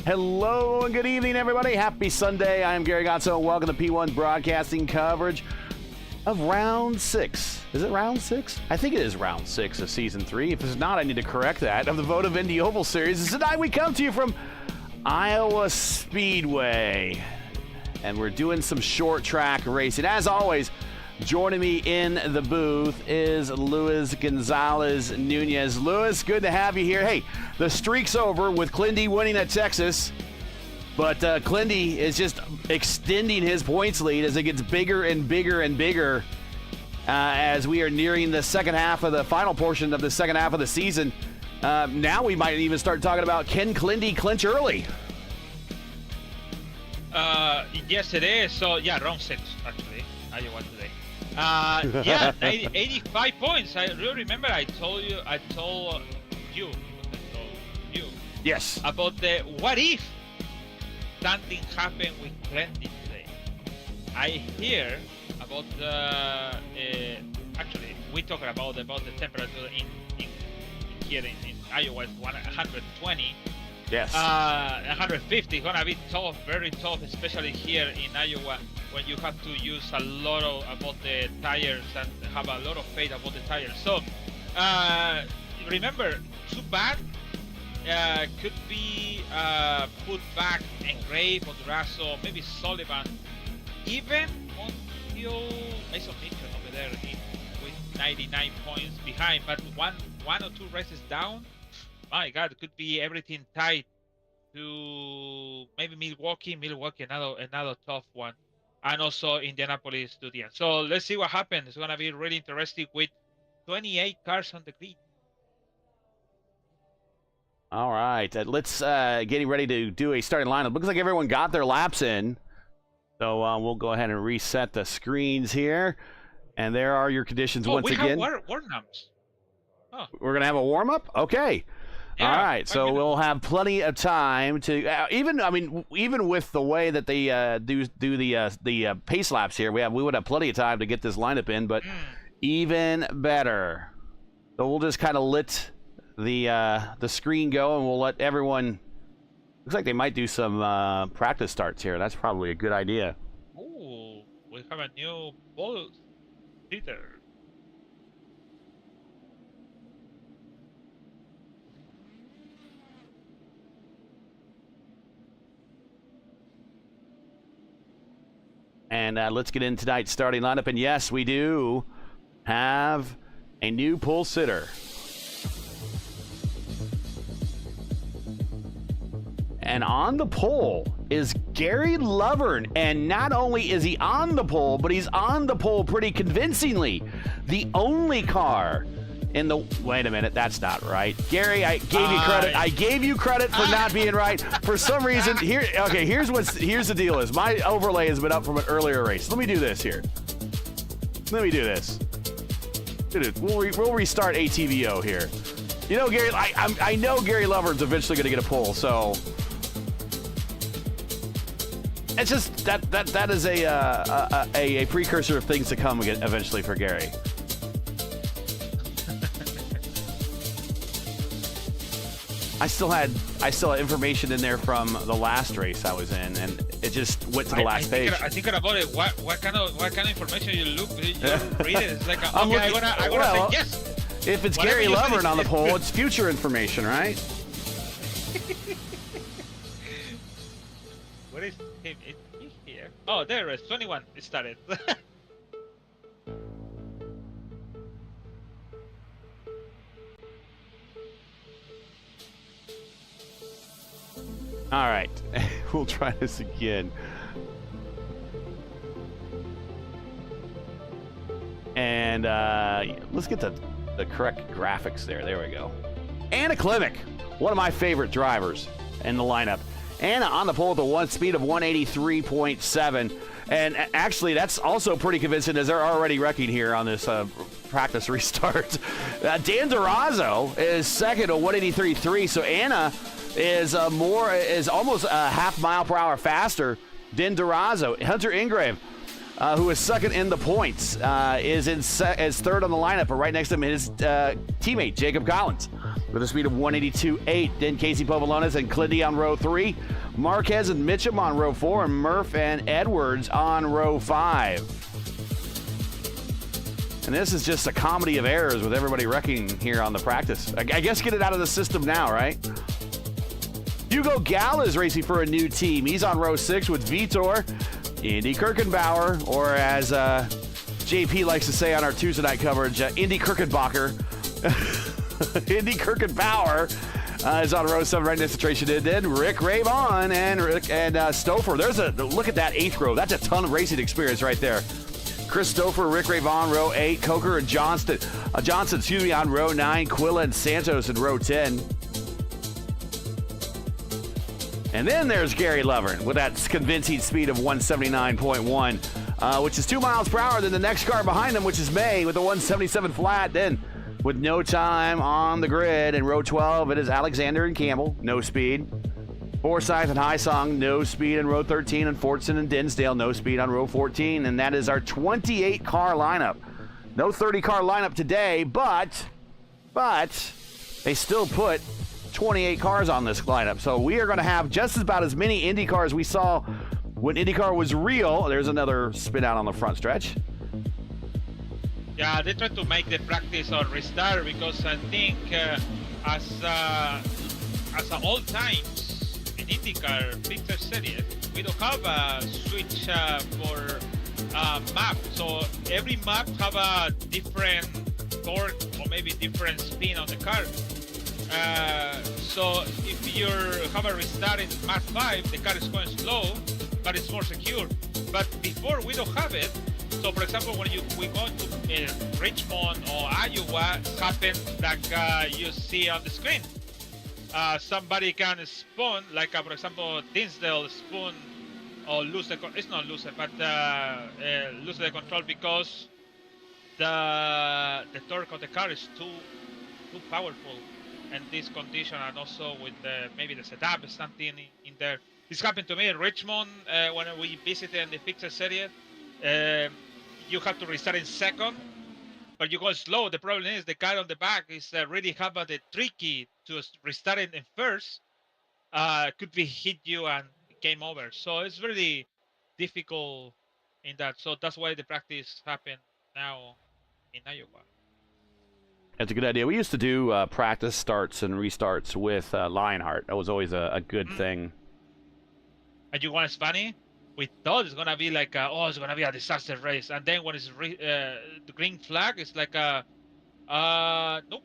Hello and good evening, everybody. Happy Sunday. I am Gary Gatso. Welcome to P1 Broadcasting coverage of Round 6. Is it Round 6? I think it is Round 6 of Season 3. If it's not, I need to correct that. Of the Votive Indy Oval Series. Tonight we come to you from Iowa Speedway. And we're doing some short track racing. As always, joining me in the booth is Luis Gonzalez Nunez. Luis, good to have you here. Hey, the streak's over with Clindy winning at Texas, but Clindy is just extending his points lead as it gets bigger and bigger and bigger as we are nearing the second half of the final portion of the second half of the season. Now we might even start talking about, can Clindy clinch early? Yes, it is. So, yeah, round 6, actually. Iowa today. Yeah, 85 points. I really remember I told you, Yes. about the what if something happened with Clindy today. I hear about the, actually, we talked about the temperature in here in Iowa, 120. Yes. 150 is gonna be tough, very tough, especially here in Iowa when you have to use a lot about the tires and have a lot of faith about the tires. So remember, too bad could be put back engraved or Durazo, maybe Sullivan, even until Mason Mitchell over there with 99 points behind, but one or two races down. My God, it could be everything tied to maybe Milwaukee, another tough one, and also Indianapolis to the end. So let's see what happens. It's gonna be really interesting with 28 cars on the grid. All right, let's getting ready to do a starting lineup. Looks like everyone got their laps in, so we'll go ahead and reset the screens here, and there are your conditions once again. We have warm-ups. Oh. We're gonna have a warm-up. Okay. Yeah, all right, so we'll have plenty of time to even with the way that they do the pace laps here, we would have plenty of time to get this lineup in, but even better. So we'll just kind of let the screen go, and we'll let everyone. Looks like they might do some practice starts here. That's probably a good idea. Oh, we have a new ball seater. And let's get in tonight's starting lineup. And yes, we do have a new pole sitter. And on the pole is Gary Lovern. And not only is he on the pole, but he's on the pole pretty convincingly. The only car in the... Wait a minute, that's not right. Gary, I gave you credit. I gave you credit for not being right. For some reason, here's the deal is. My overlay has been up from an earlier race. Let me do this here. Let me do this. We'll restart ATVO here. You know, Gary, I know Gary Lovern's eventually going to get a pole, so... It's just that is a precursor of things to come eventually for Gary. I still had information in there from the last race I was in, and it just went to the last page. I think about it. What kind of information you read it? It's like I wanna say yes. If it's Gary Lovern on the pole, it's future information, right? What is him? He's here. Oh, there it is. 21. It started. All right, we'll try this again. And let's get the correct graphics there. There we go. Anna Klimek, one of my favorite drivers in the lineup. Anna on the pole with a speed of 183.7. And actually, that's also pretty convincing as they're already wrecking here on this practice restart. Dan Durazo is second at 183.3. So Anna is almost a half mile per hour faster than Durazo. Hunter Ingrave, who is second in the points, is third on the lineup, but right next to him is his teammate Jacob Collins. with a speed of 182.8. Then Casey Povolones and Clindy on row 3. Marquez and Mitchum on row 4, and Murph and Edwards on row 5. And this is just a comedy of errors with everybody wrecking here on the practice. I guess get it out of the system now, right? Hugo Gall is racing for a new team. He's on row 6 with Vitor, Indy Kirkenbauer, or as JP likes to say on our Tuesday night coverage, Indy Kirkenbacher. Indy Kirkenbauer is on row 7 right next to Tracy Did. Then Rick Ravon and Stouffer. Look at that 8th row. That's a ton of racing experience right there. Chris Stouffer, Rick Ravon, row 8. Coker and Johnson, on row 9. Quilla and Santos in row 10. And then there's Gary Lovern with that convincing speed of 179.1, which is 2 miles per hour than the next car behind him, which is May with a 177 flat. Then with no time on the grid in row 12, it is Alexander and Campbell, no speed. Forsyth and Hysong, no speed in row 13, and Fortson and Dinsdale, no speed on row 14. And that is our 28-car lineup. No 30-car lineup today, but they still put 28 cars on this lineup. So we are going to have just about as many Indy cars we saw when IndyCar was real. There's another spin out on the front stretch. Yeah, they tried to make the practice or restart because I think as all times in INDYCAR Picture Series, we don't have a switch for map. So every map have a different torque or maybe different spin on the car. So if you have a restart in map 5, the car is going slow, but it's more secure. But before we don't have it. So for example, when we go to Richmond or Iowa, it happens like you see on the screen. Somebody can spin, like for example, Dinsdale spin or lose the it's not lose it, but lose the control because the torque of the car is too powerful. And this condition, and also with maybe the setup is something in there. This happened to me in Richmond when we visited the Picture Series. You have to restart in second, but you go slow. The problem is the car on the back is really have the tricky to restart it in first. Could be hit you and game over. So it's really difficult in that. So that's why the practice happened now in Iowa. That's a good idea. We used to do practice starts and restarts with Lionheart. That was always a good thing. And you want it's funny? We thought it's gonna be like, it's gonna be a disaster race, and then when it's the green flag, it's like nope.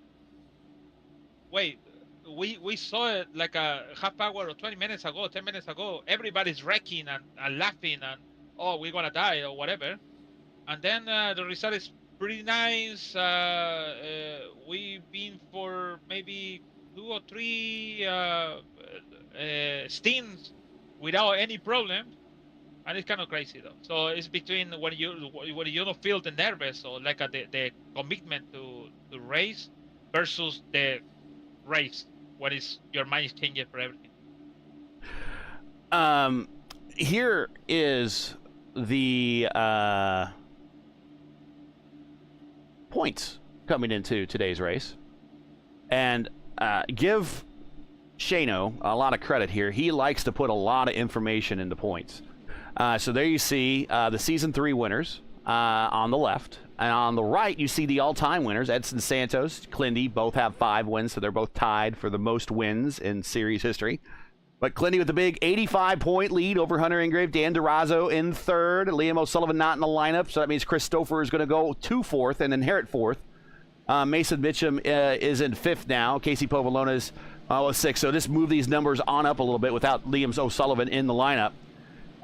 Wait, we saw it like a half hour or 20 minutes ago, 10 minutes ago. Everybody's wrecking and laughing and we're gonna die or whatever. And then the result is pretty nice. We've been for maybe 2 or 3 stints without any problem. And it's kind of crazy though. So it's between when you don't feel the nervous or like the commitment to race versus the race when it's your mind is changing for everything. Here is the points coming into today's race, and give Shano a lot of credit here. He likes to put a lot of information into points. So there you see the Season 3 winners on the left. And on the right, you see the all-time winners. Edson Santos, Clindy, both have 5 wins, so they're both tied for the most wins in series history. But Clindy with the big 85-point lead over Hunter Ingrave. Dan Durazo in 3rd. Liam O'Sullivan not in the lineup, so that means Chris Stouffer is going to go to 4th and inherit 4th. Mason Mitchum is in 5th now. Casey Povolones was 6th. So just move these numbers on up a little bit without Liam O'Sullivan in the lineup.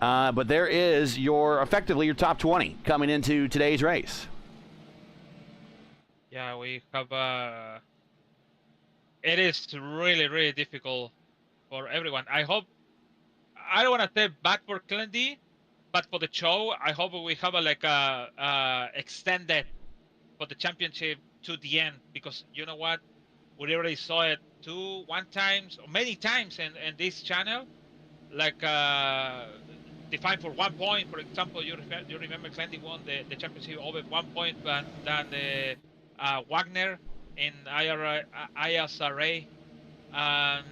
But there is effectively your top 20 coming into today's race. Yeah, we have it is really, really difficult for everyone. I don't want to say bad for Clindy, but for the show, I hope we have a extended for the championship to the end, because you know what? We already saw it many times in this channel, like defined for 1 point. For example, you remember Clindy won the championship over 1 point than the Wagner in ISRA. Um,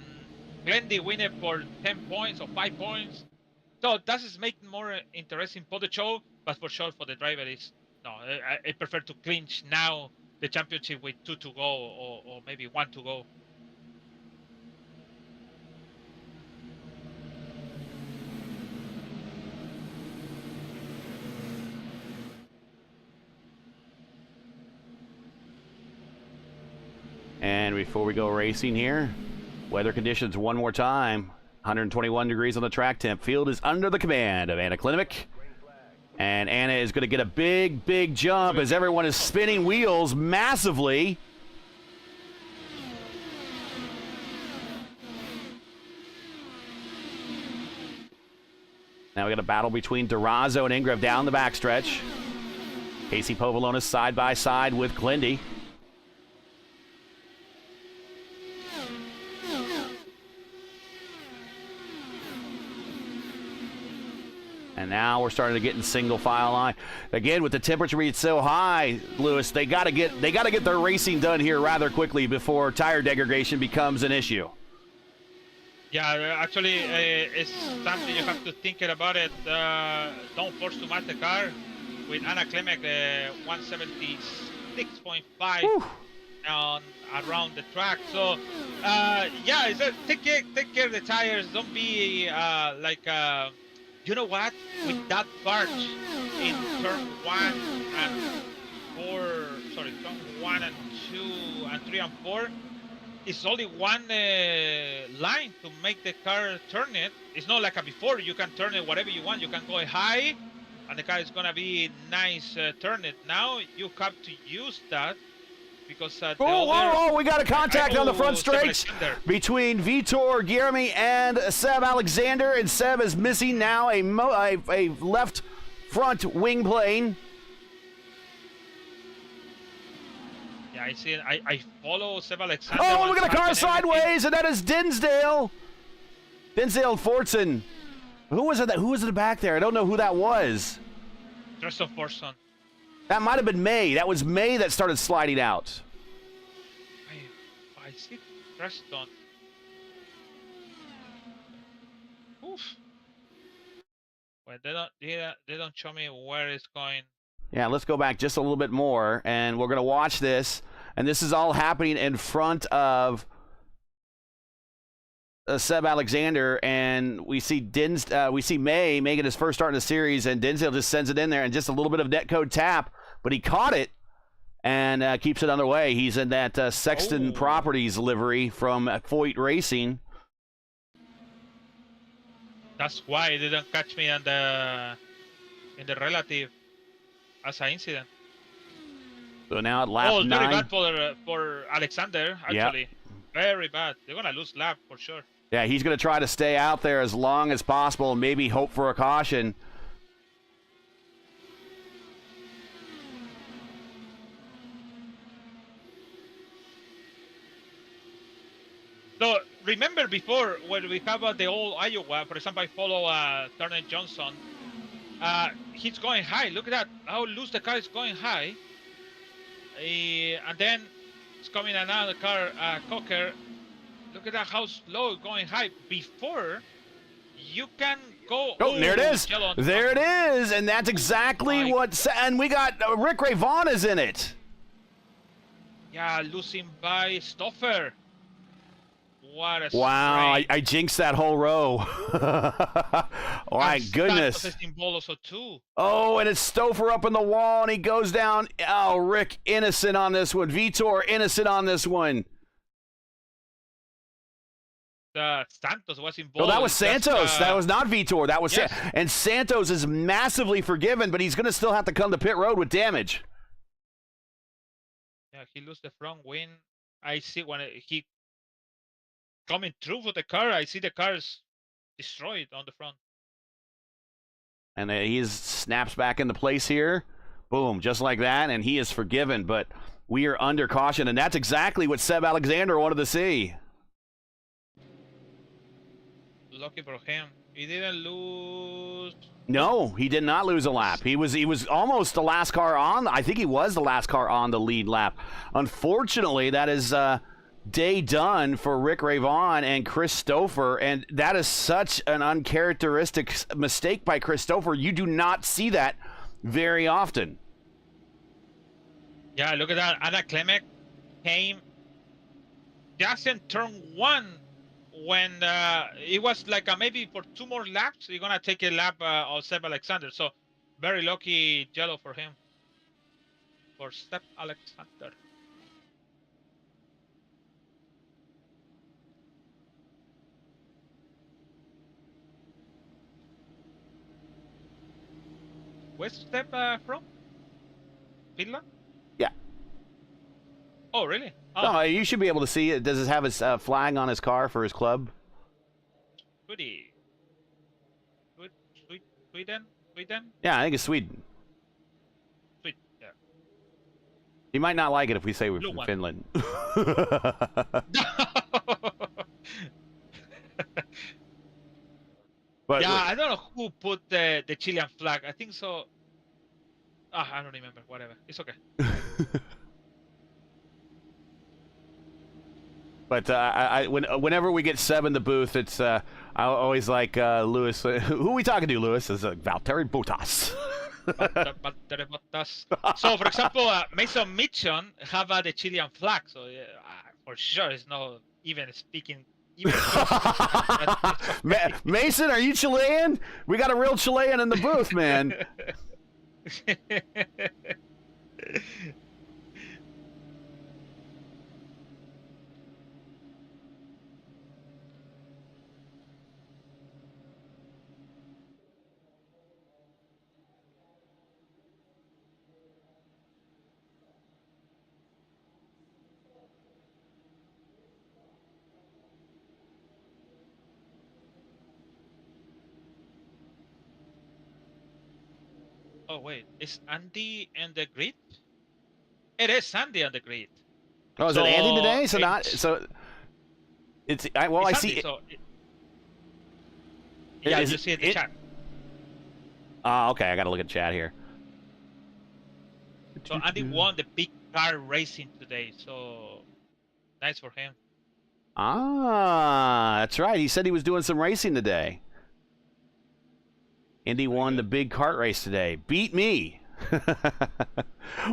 Glendy win it for 10 points or 5 points. So that is making more interesting for the show, but for sure for the driver is no. I prefer to clinch now the championship with 2 to go or maybe 1 to go. And before we go racing here, weather conditions one more time. 121 degrees on the track temp. Field is under the command of Anna Klimnik. And Anna is going to get a big, big jump as everyone is spinning wheels massively. Now we got a battle between Durazo and Ingram down the backstretch. Casey Povolonis side by side with Glendy. And now we're starting to get in single file line. Again, with the temperature being so high, Lewis, they got to get their racing done here rather quickly before tire degradation becomes an issue. Yeah, actually, it's something you have to think about it. Don't force too much the car. With Anna Klimnik, 176.5 on around the track. So, yeah, take care of the tires. Don't be you know what? With that part in turn 1 and 4, sorry, turn 1 and 2 and 3 and 4, it's only one line to make the car turn it. It's not like before. You can turn it whatever you want. You can go high, and the car is gonna be nice turn it. Now you have to use that because whoa, we got a contact on the front straight between Vitor Guilherme and Seb Alexander, and Seb is missing now a left front wing plane. Yeah, I see it. I follow Seb Alexander. Oh, look at the car sideways, and that is Dinsdale. Dinsdale Fortson. Who was it in the back there? I don't know who that was. Treston Fortson. That might have been May. That was May that started sliding out. I see Treston. Oof. Well, they don't show me where it's going. Yeah, let's go back just a little bit more, and we're gonna watch this. And this is all happening in front of Seb Alexander, and we see May making his first start in the series, and Dinsdale just sends it in there, and just a little bit of netcode tap, but he caught it and keeps it underway. He's in that Sexton Properties livery from Votive Racing. That's why it didn't catch me in the relative as an incident. So now at lap 9. Very bad for Alexander, actually. Yep. Very bad. They're going to lose lap for sure. Yeah, he's going to try to stay out there as long as possible and maybe hope for a caution. So remember before when we have the old Iowa, for example, I follow Turner Johnson. He's going high. Look at that. How loose the car is going high. And then it's coming another car, Cocker. Look at that, how slow going high. Before, you can go. Oh, there it is. There it is. And that's exactly and we got Rick Ray Vaughn is in it. Yeah, losing by Stoffer. What a wow, I jinxed that whole row. Oh, my goodness. Also too. Oh, and it's Stoffer up in the wall, and he goes down. Oh, Rick innocent on this one. Vitor innocent on this one. Santos was involved. Oh, that was Santos. That was not Vitor. That was and Santos is massively forgiven, but he's going to still have to come to pit road with damage. Yeah, he lost the front wing. I see when he coming through for the car. I see the car is destroyed on the front. And he snaps back into place here. Boom, just like that, and he is forgiven, but we are under caution, and that's exactly what Seb Alexander wanted to see. Lucky for him. He didn't lose No, he did not lose a lap. He was almost the last car on. I think he was the last car on the lead lap. Unfortunately, that is day done for Rick Ravon and Chris Stouffer, and that is such an uncharacteristic mistake by Chris Stouffer. You do not see that very often. Yeah, look at that. Anna Klimek came just in turn 1 when it was like maybe for 2 more laps, you're going to take a lap of Seb Alexander. So very lucky yellow for him, for Seb Alexander. Where's Seb from? Finland? Yeah. Oh, really? Oh. No, you should be able to see it. Does it have his flag on his car for his club? Sweden? Yeah, I think it's Sweden. Sweden, yeah. He might not like it if we say we're Blue from one. Finland. But yeah, I don't know who put the Chilean flag. I think so. I don't remember. Whatever. It's okay. But whenever we get Seb in the booth, it's I always like Lewis. Who are we talking to, Lewis? Is Valtteri Bottas. Valtteri Bottas. So, for example, Mason Mitchell have the Chilean flag. So, for sure, it's not even speaking. Mason, are you Chilean? We got a real Chilean in the booth, man. Oh, wait. Is Andy in the grid? It is Andy on the grid. Oh, is it Andy today? So not so. It's well, I see. Yeah, you see it in the chat. Oh, okay. I got to look at chat here. So Andy won the big car racing today. So nice for him. Ah, that's right. He said he was doing some racing today. Indy won the big kart race today. Beat me.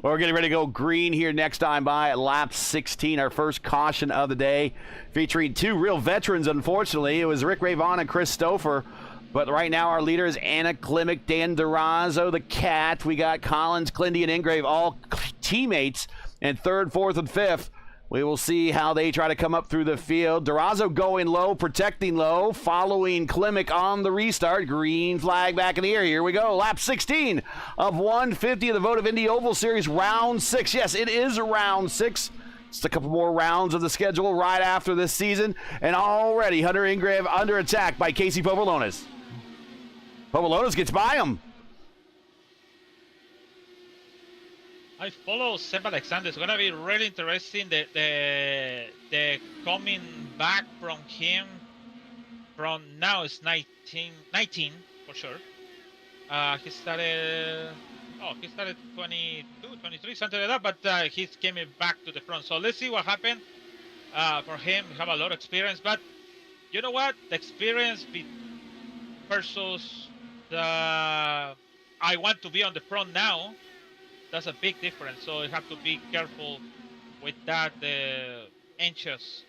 We're getting ready to go green here next time by at lap 16, our first caution of the day, featuring 2 real veterans, unfortunately. It was Rick Ravon and Chris Stouffer. But right now our leader is Anna Klimek, Dan Durazo, the Cat. We got Collins, Clindy, and Ingrave, all teammates, and 3rd, 4th, and 5th. We will see how they try to come up through the field. Durazo going low, protecting low, following Klimek on the restart. Green flag back in the air. Here we go. Lap 16 of 150 of the Votive Indy Oval Series, round 6. Yes, it is round 6. Just a couple more rounds of the schedule right after this season. And already Hunter Ingrave under attack by Casey Povolonis. Povolonis gets by him. I follow Seb Alexander. It's gonna be really interesting. The coming back from him from now is 19 for sure. He started 22, 23, something like that, but he's coming back to the front. So let's see what happened for him. We have a lot of experience, but you know what? The experience versus the I want to be on the front now. That's a big difference, so you have to be careful with that, the inches,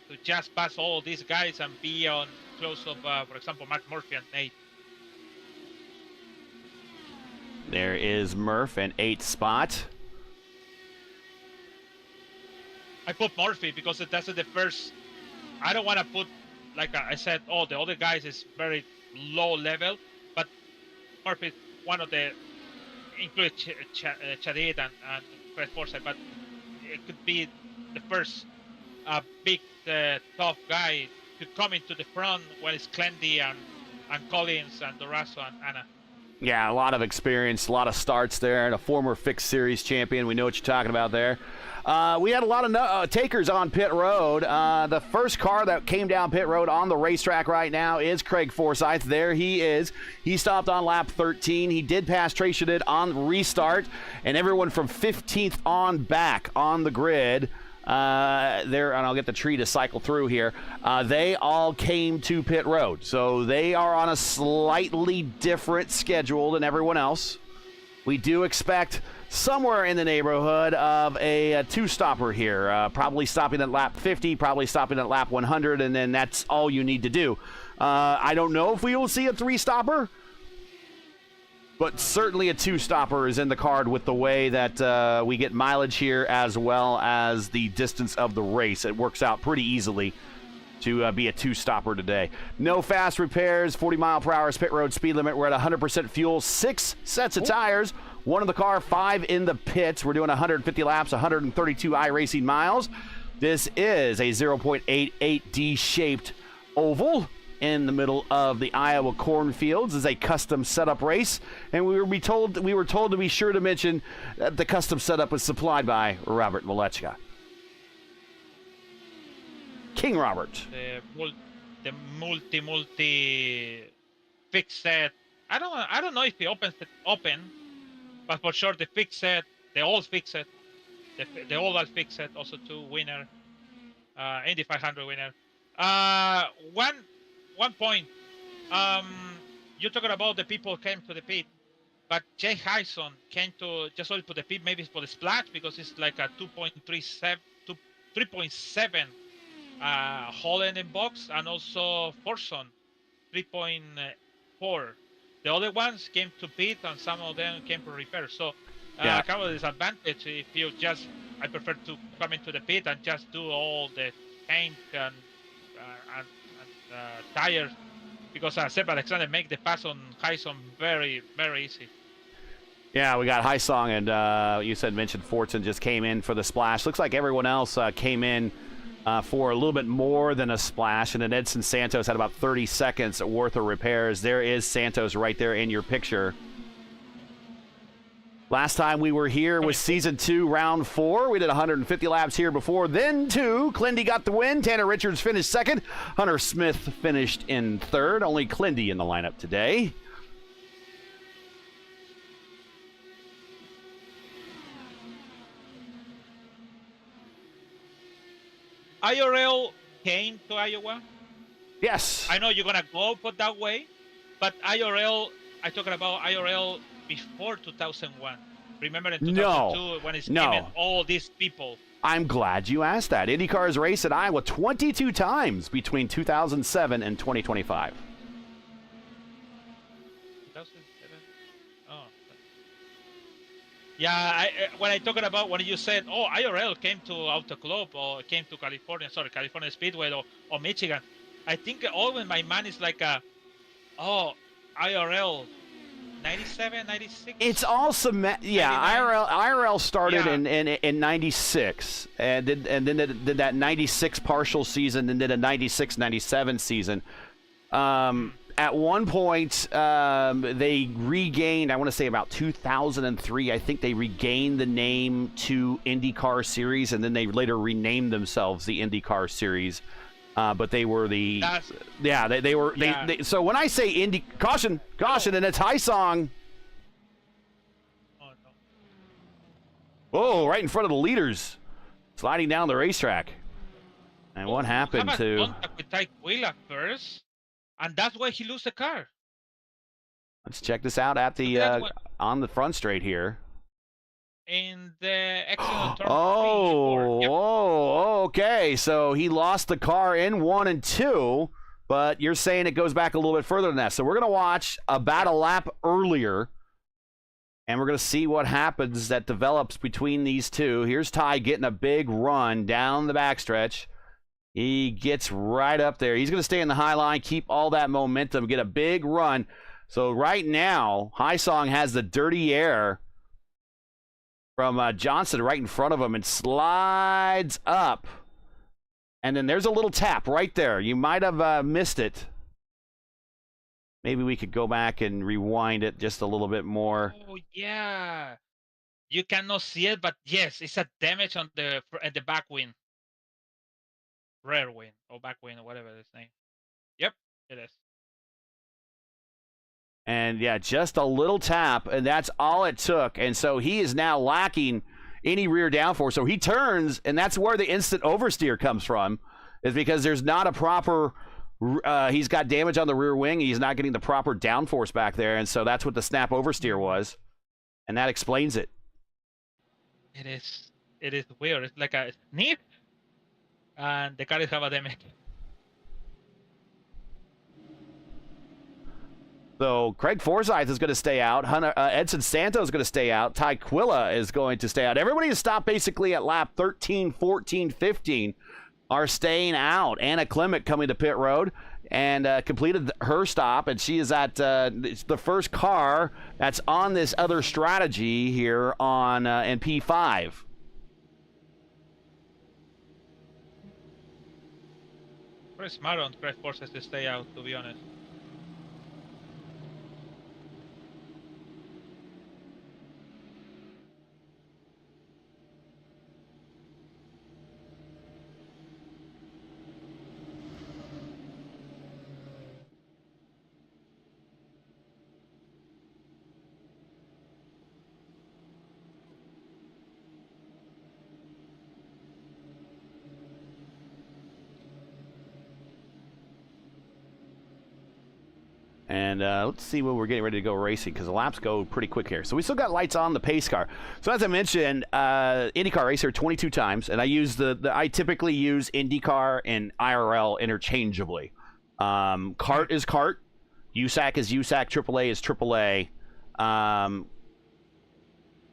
to just pass all these guys and be on close of, for example, Mark Murphy and Nate. There is Murph in 8th spot. I put Murphy because that's the first. I don't want to put, like I said, oh, the other guys is very low level, but Murphy is one of the, include Chadid and Fred Forsyth, but it could be the first big tough guy to come into the front when it's Clendy and Collins and Durazo and Anna. Yeah, a lot of experience, a lot of starts there, and a former fixed series champion. We know what you're talking about there. We had a lot of takers on pit road. The first car that came down pit road on the racetrack right now is Craig Forsyth. There he is. He stopped on lap 13. He did pass Trey Shadid on restart, and everyone from 15th on back on the grid. There, and I'll get the tree to cycle through here. They all came to pit road, so they are on a slightly different schedule than everyone else. We do expect somewhere in the neighborhood of a two-stopper here, probably stopping at lap 50, probably stopping at lap 100, and then that's all you need to do. I don't know if we will see a three-stopper, but certainly a two-stopper is in the card with the way that we get mileage here as well as the distance of the race. It works out pretty easily to be a two-stopper today. No fast repairs, 40-mile-per-hour pit road speed limit. We're at 100% fuel, 6 sets of tires, 1 in the car, 5 in the pits. We're doing 150 laps, 132 iRacing miles. This is a 0.88D-shaped oval in the middle of the Iowa cornfields. Is a custom setup race, and we were told to be sure to mention that the custom setup was supplied by Robert Malechka. King Robert. The multi fixed set. I don't know if he opens it open, but for sure the fixed set, the old fixed set, the oval fixed set, also two winner, Indy 500 winner. One point. You're talking about the people came to the pit, but Jay Hyson came to just only to the pit maybe for the splash because it's like a 3.7 Holland in box, and also Forson 3.4. The other ones came to pit, and some of them came for repair. So kind of a disadvantage if you just. I prefer to come into the pit and just do all the tank and tires, because Seb Alexander make the pass on Hyson very, very easy. Yeah, we got Hysong, and you mentioned Fortson just came in for the splash. Looks like everyone else came in for a little bit more than a splash, and then Edson Santos had about 30 seconds worth of repairs. There is Santos right there in your picture. Last time we were here was Season 2, Round 4. We did 150 laps here before. Then 2, Clindy got the win. Tanner Richards finished second. Hunter Smith finished in third. Only Clindy in the lineup today. IRL came to Iowa. Yes. I know you're going to go for that way, but IRL, I'm talking about IRL before 2001. Remember in 2002 when it came in all these people. I'm glad you asked that. INDYCAR has raced at Iowa 22 times between 2007 and 2025. 2007? Oh. Yeah, when I talking about when you said, oh, IRL came to Auto Club or came to California Speedway or Michigan, I think all in my mind is like IRL 97, 96. It's all cement. Yeah, IRL started in 96 and then did that 96 partial season and did a 96, 97 season. At one point, they regained, I want to say about 2003, I think they regained the name to INDYCAR Series, and then they later renamed themselves the INDYCAR Series. But they were the, they were. So when I say caution, and it's Hysong. Oh, no. Whoa, right in front of the leaders, sliding down the racetrack. And what happened to? Contact with Tyke Wheeler first, and that's why he lost the car. Let's check this out at the on the front straight here. In the accident turn okay. So he lost the car in 1 and 2, but you're saying it goes back a little bit further than that. So we're going to watch about a lap earlier, and we're going to see what happens that develops between these two. Here's Ty getting a big run down the backstretch. He gets right up there. He's going to stay in the high line, keep all that momentum, get a big run. So right now, Hysong has the dirty air from Johnson right in front of him and slides up. And then there's a little tap right there. You might have missed it. Maybe we could go back and rewind it just a little bit more. Oh yeah, you cannot see it, but yes, it's a damage on the at the back wing, rear wing or back wing or whatever it's name. Yep, it is. And yeah, just a little tap, and that's all it took. And so he is now lacking any rear downforce. So he turns, and that's where the instant oversteer comes from, is because there's not a proper. He's got damage on the rear wing. He's not getting the proper downforce back there, and so that's what the snap oversteer was, and that explains it. It is. It is weird. It's like a sniff, and the car is have a damage. So Craig Forsyth is going to stay out. Edson Santos is going to stay out. Ty Quilla is going to stay out. Everybody who stopped basically at lap 13, 14, 15 are staying out. Anna Clement coming to pit road and completed her stop, and she is at the first car that's on this other strategy here on in P5. Very smart on Craig Forsyth to stay out, to be honest. And let's see when we're getting ready to go racing, because the laps go pretty quick here. So we still got lights on the pace car. So as I mentioned, IndyCar racer 22 times, and I use I typically use IndyCar and IRL interchangeably. Kart is kart, USAC is USAC, AAA is AAA.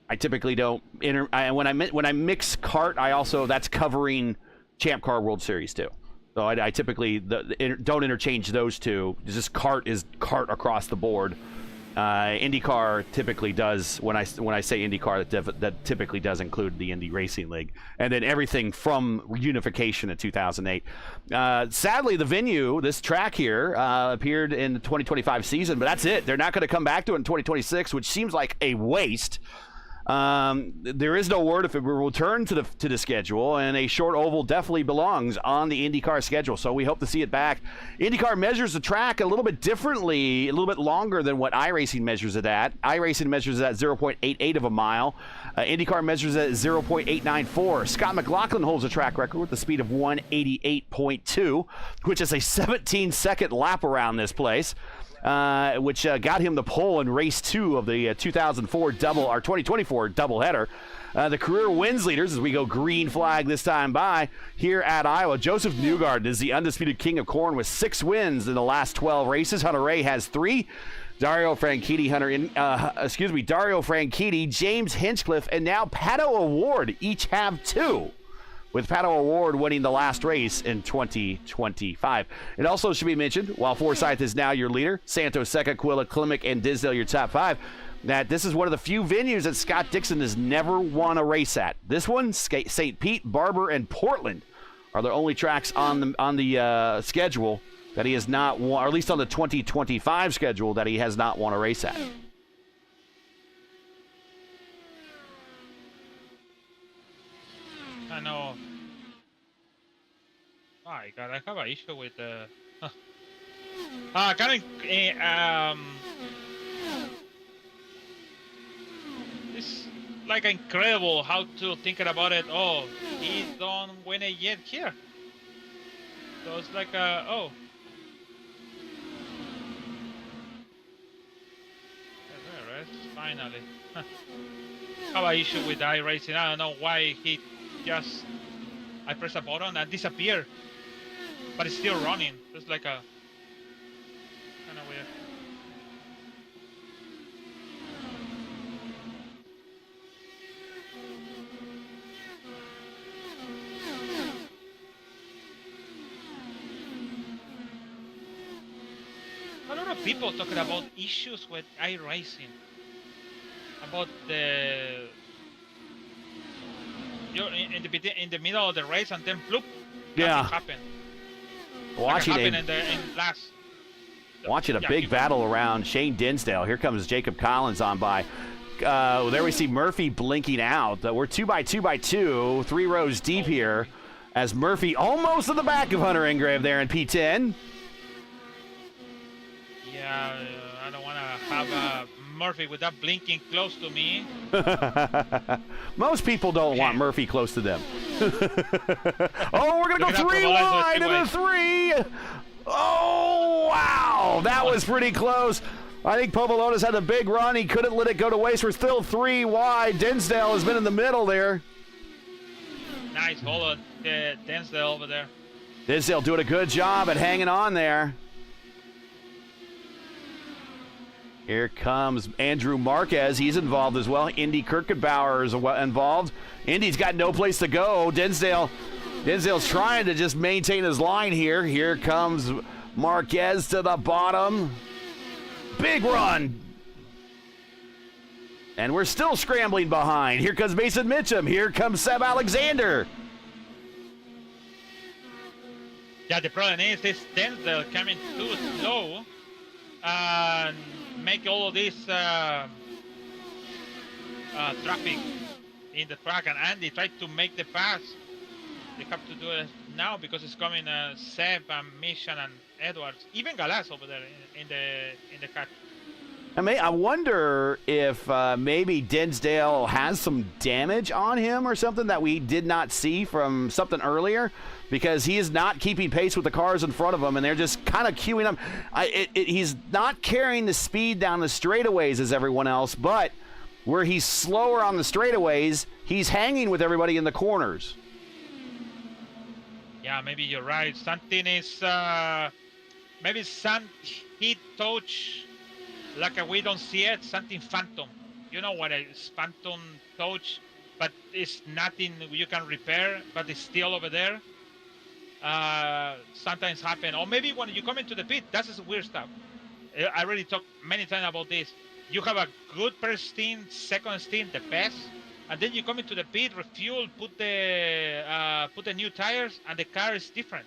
I typically don't when I mix kart, that's covering Champ Car World Series too. So I typically don't interchange those two. It's just kart is kart across the board. IndyCar typically does, when I say IndyCar, that typically does include the Indy Racing League. And then everything from unification in 2008. Sadly, the venue, this track here, appeared in the 2025 season, but that's it. They're not going to come back to it in 2026, which seems like a waste. There is no word if it will return to the schedule, and a short oval definitely belongs on the IndyCar schedule, so we hope to see it back. IndyCar measures the track a little bit differently, a little bit longer than what iRacing measures it at. iRacing measures it at 0.88 of a mile. IndyCar measures it at 0.894. Scott McLaughlin holds a track record with a speed of 188.2, which is a 17-second lap around this place. Which got him the pole in race 2 of the 2024 2024 doubleheader. The career wins leaders, as we go green flag this time by here at Iowa. Joseph Newgarden is the undisputed king of corn with 6 wins in the last 12 races. Hunter Ray has 3. Dario Franchitti, James Hinchcliffe, and now Pato O'Ward each have 2. With Pato O'Ward winning the last race in 2025. It also should be mentioned, while Forsyth is now your leader, Santos second, Quilla, Klimek, and Disdale your top 5, that this is one of the few venues that Scott Dixon has never won a race at. This one, St. Pete, Barber, and Portland are the only tracks on the schedule that he has not won, or at least on the 2025 schedule, that he has not won a race at. I know. My God, I have an issue with the. It's like incredible how to think about it. Oh, he don't win it yet here. So it's like oh. Finally. Have an issue with iRacing. I don't know why he just. I press a button and disappear, but it's still running. It's like a kind of weird. A lot of people talking about issues with iRacing, about the. You're in the middle of the race and then bloop, yeah, happen. Watching in last. Watching a big battle around Shane Dinsdale. Here comes Jacob Collins on by. There we see Murphy blinking out. We're 2x2x2, 3 rows deep here, as Murphy almost in the back of Hunter Ingrave there in P10. Yeah, I don't want to have Murphy with that blinking close to me. Most people don't want Murphy close to them. Oh, we're going to go 3 wide into the 3. Oh, wow. That was pretty close. I think Povolonis had a big run. He couldn't let it go to waste. We're still 3 wide. Dinsdale has been in the middle there. Nice hold on Dinsdale over there. Dinsdale doing a good job at hanging on there. Here comes Andrew Marquez. He's involved as well. Indy Kirkenbauer is involved. Indy's got no place to go. Dinsdale's trying to just maintain his line here. Here comes Marquez to the bottom. Big run. And we're still scrambling behind. Here comes Mason Mitchum. Here comes Seb Alexander. Yeah, the problem is this Dinsdale coming too slow. Make all of this traffic in the track, and Andy tried to make the pass. They have to do it now because it's coming Seb and Mission and Edwards, even Galas over there in the cut. I wonder if maybe Dinsdale has some damage on him or something that we did not see from something earlier, because he is not keeping pace with the cars in front of him, and they're just kind of queuing him. He's not carrying the speed down the straightaways as everyone else, but where he's slower on the straightaways, he's hanging with everybody in the corners. Yeah, maybe you're right. Something is maybe some heat touch, like we don't see it. Something phantom. You know what is phantom touch, but it's nothing you can repair, but it's still over there. Sometimes happen, or maybe when you come into the pit, that's just weird stuff. I already talked many times about this. You have a good first stint, second stint, the best, and then you come into the pit, refuel, put the new tires, and the car is different.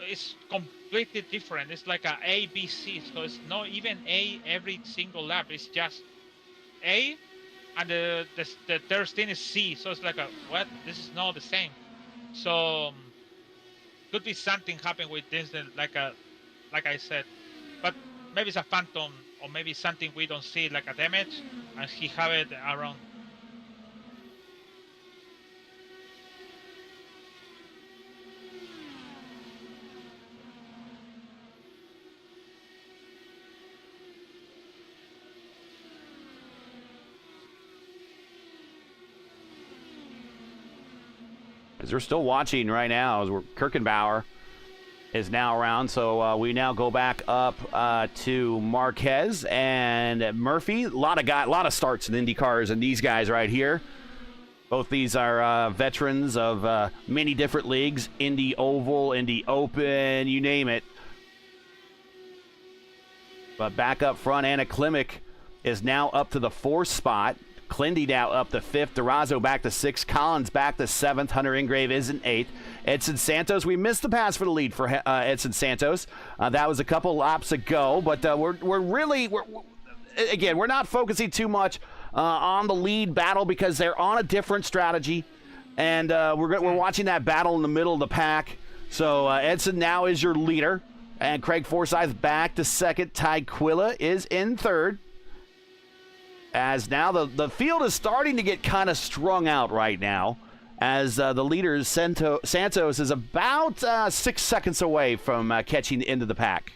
It's completely different. It's like a B, C. So it's not even A every single lap. It's just A, and the third stint is C. So it's like what? This is not the same. So could be something happened with this, like I said, but maybe it's a phantom, or maybe something we don't see, like a damage, and he have it around. As we're still watching right now, as Kirkenbauer is now around, so we now go back up to Marquez and Murphy. A lot of starts in Indy cars, and these guys right here. Both these are veterans of many different leagues: Indy Oval, Indy Open, you name it. But back up front, Anna Klimek is now up to the 4th spot. Clindy now up to 5th. Durazo back to 6th. Collins back to 7th. Hunter Ingrave is in 8th. Edson Santos, we missed the pass for the lead for Edson Santos. That was a couple laps ago, but we're not focusing too much on the lead battle because they're on a different strategy, and we're watching that battle in the middle of the pack. So Edson now is your leader, and Craig Forsyth back to 2nd. Ty Quilla is in 3rd. As now the field is starting to get kind of strung out right now, as the leader Santos is about 6 seconds away from catching the end of the pack.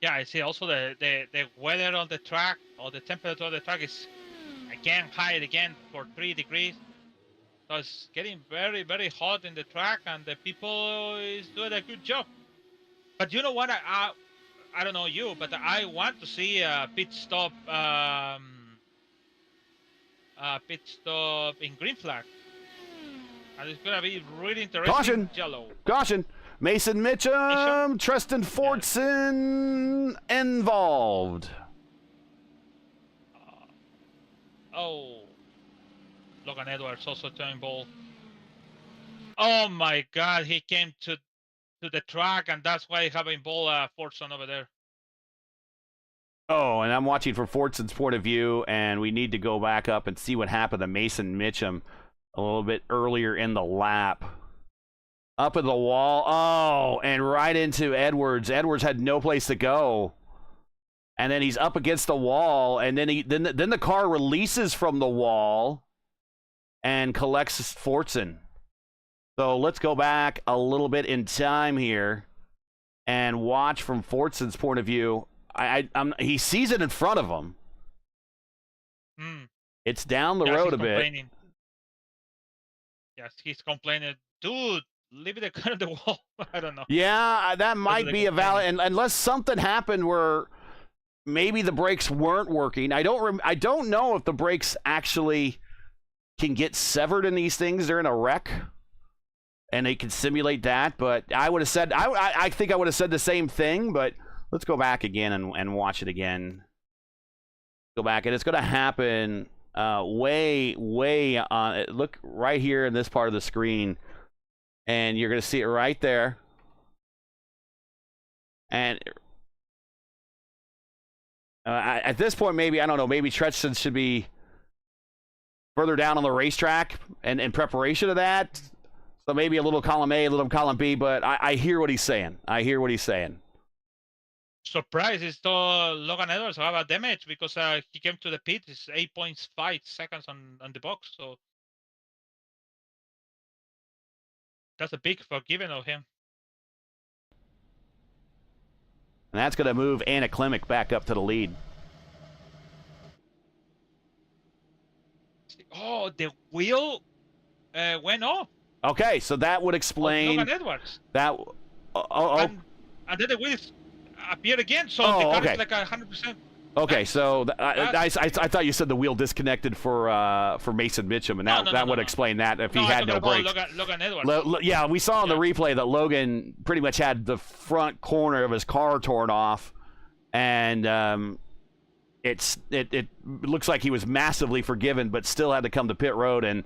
Yeah, I see. Also the weather on the track, or the temperature on the track, is again high again for 3 degrees. So it's getting very, very hot in the track, and the people is doing a good job. But you know what? I don't know you, but I want to see a pit stop in green flag. And it's gonna be really interesting. Caution! Yellow. Caution! Mason Mitchum, Tristan Fortson involved. Oh, Logan Edwards also turning ball. Oh my God, he came to the track, and that's why having ball Fortson over there. Oh, and I'm watching from Fortson's point of view, and we need to go back up and see what happened to Mason Mitchum a little bit earlier in the lap. Up at the wall. Oh, and right into Edwards. Edwards had no place to go. And then he's up against the wall, and then then the car releases from the wall and collects Fortson. So let's go back a little bit in time here and watch from Fortson's point of view. He sees it in front of him. It's down the road a bit. Yes, he's complaining. Dude, leave the car at the wall. I don't know. Yeah, that might be a valid, unless something happened where maybe the brakes weren't working. I don't know if the brakes actually can get severed in these things during a wreck, and they can simulate that. But I would have said, I think I would have said the same thing. But let's go back again and watch it again. Go back, and it's going to happen way on. Look right here in this part of the screen, and you're going to see it right there. And at this point, maybe, I don't know, maybe Tretchson should be further down on the racetrack and in preparation of that. So maybe a little column A, a little column B, but I hear what he's saying. I hear what he's saying. Surprise is Logan Edwards have a damage because he came to the pit. It's 8.5 seconds on the box. So that's a big forgiving of him. And that's going to move Anna Klimek back up to the lead. Oh, the wheel went off. Okay, so that would explain Logan Edwards. That. And then the wheel appeared again, so the car is like 100%. Okay, so I thought you said the wheel disconnected for Mason Mitchum, and that would explain that if he had no brakes. Logan Edwards. Yeah, we saw in the replay that Logan pretty much had the front corner of his car torn off, and it looks like he was massively forgiven, but still had to come to pit road and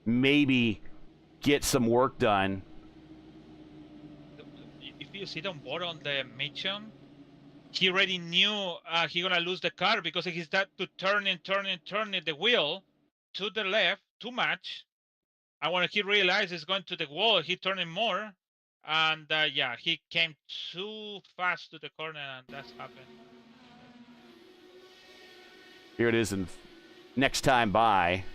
maybe get some work done. If you see on board on the Mitchum, he already knew he gonna lose the car because he started to turning the wheel to the left too much. And when he realized it's going to the wall, he turning more, and yeah, he came too fast to the corner, and that's happened. Here it is in next time by.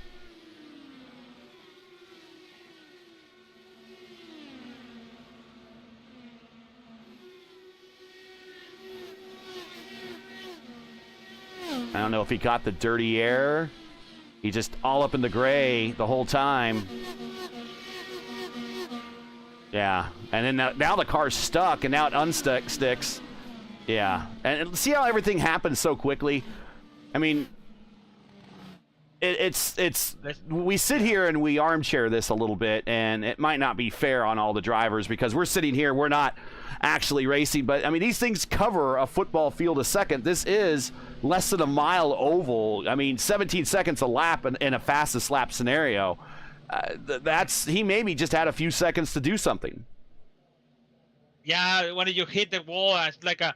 I don't know if he got the dirty air. He just all up in the gray the whole time. Yeah, and then now the car's stuck, and now it unsticks. Yeah, and see how everything happens so quickly. I mean, we sit here and we armchair this a little bit, and it might not be fair on all the drivers because we're sitting here, we're not actually racing, but I mean, these things cover a football field a second. This is less than a mile oval. I mean, 17 seconds a lap in a fastest lap scenario. He maybe just had a few seconds to do something. Yeah, when you hit the wall, it's like a,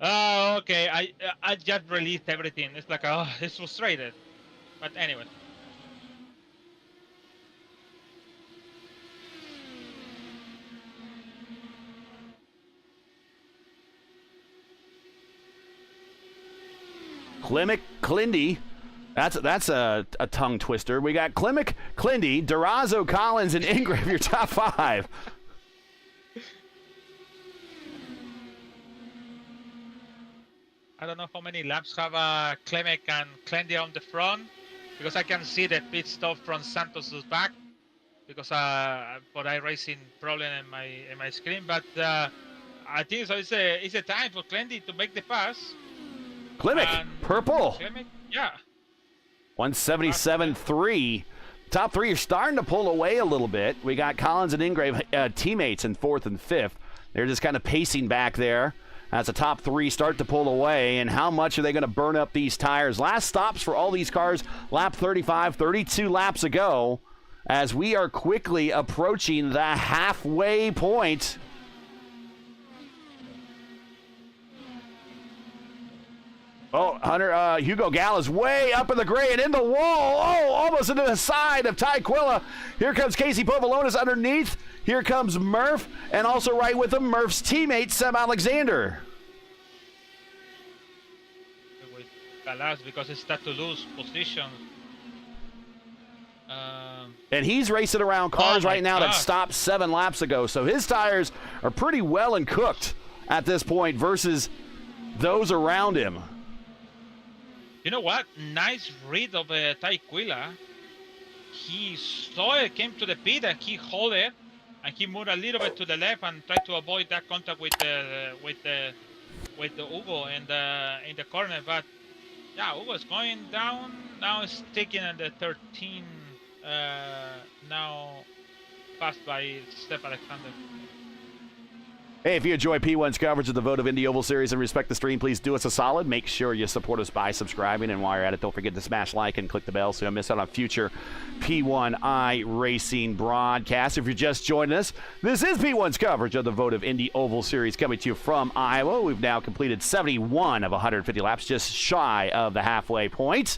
oh, okay, I just released everything. It's like, oh, it's frustrated. But anyway. Klimek, Clindy. That's a tongue twister. We got Klimek, Clindy, Durazo, Collins, and Ingrave, your top five. I don't know how many laps have Klimek and Clindy on the front, because I can see the pit stop from Santos's back, because for iRacing problem in my screen. But I think so. It's a time for Clindy to make the pass. Klimek, purple. Klimek, yeah. 177.3. Top three are starting to pull away a little bit. We got Collins and Ingrave teammates in fourth and fifth. They're just kind of pacing back there as the top three start to pull away. And how much are they going to burn up these tires? Last stops for all these cars, lap 35, 32 laps ago. as we are quickly approaching the halfway point. Oh, Hunter, Hugo Gall is way up in the gray and in the wall. Oh, almost into the side of Ty Quilla. Here comes Casey Povolonis underneath. Here comes Murph, and also right with him, Murph's teammate, Seb Alexander. With Galas, because it's start to lose position. And he's racing around cars right now that God. stopped 7 laps ago. So his tires are pretty well and cooked at this point versus those around him. You know what? Nice read of Ty Quilla. He saw it, came to the pit, and he held it, and he moved a little bit to the left and tried to avoid that contact with the Hugo in the corner. But yeah, Hugo's going down. Now it's taking at the 13. Now passed by Steph Alexander. Hey, if you enjoy P1's coverage of the Votive Indy Oval Series and respect the stream, please do us a solid. Make sure you support us by subscribing. And while you're at it, don't forget to smash like and click the bell so you don't miss out on future P1 iRacing broadcasts. If you're just joining us, this is P1's coverage of the Votive Indy Oval Series coming to you from Iowa. We've now completed 71 of 150 laps, just shy of the halfway point.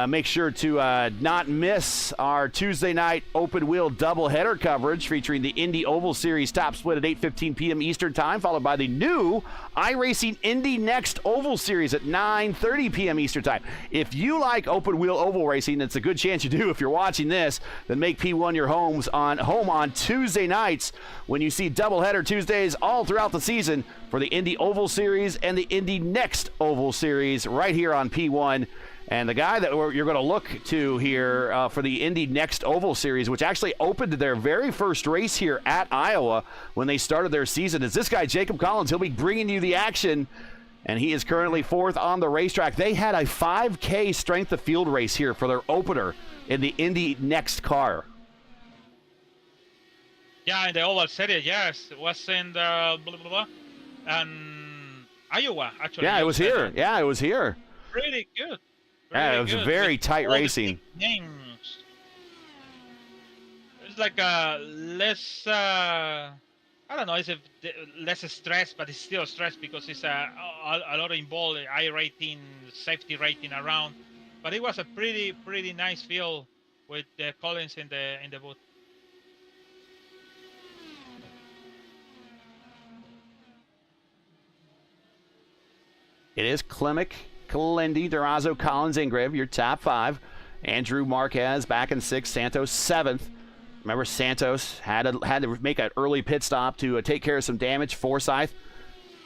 Make sure to not miss our Tuesday night open wheel doubleheader coverage featuring the Indy Oval Series top split at 8:15 p.m. Eastern Time, followed by the new iRacing Indy Next Oval Series at 9:30 p.m. Eastern Time. If you like open wheel oval racing, it's a good chance you do if you're watching this, then make P1 your home on Tuesday nights when you see doubleheader Tuesdays all throughout the season for the Indy Oval Series and the Indy Next Oval Series right here on P1. And the guy that you're going to look to here for the Indy Next Oval Series, which actually opened their very first race here at Iowa when they started their season, is this guy, Jacob Collins. He'll be bringing you the action, and he is currently 4th on the racetrack. They had a 5K strength of field race here for their opener in the Indy Next car. Yeah, in the Oval Series, yes. It was in the Iowa, actually. Yeah, it was here. Yeah, it was here. Really good. Yeah, it was very tight racing. Names. It's like less, I don't know, it's less stress, but it's still stress because it's a lot involved, I rating, safety rating around. But it was a pretty nice field with Collins in the booth. It is Klimek, Kalendi, Durazo, Collins, Ingrave, your top 5. Andrew Marquez back in 6th, Santos 7th. Remember, Santos had to make an early pit stop to take care of some damage. Forsyth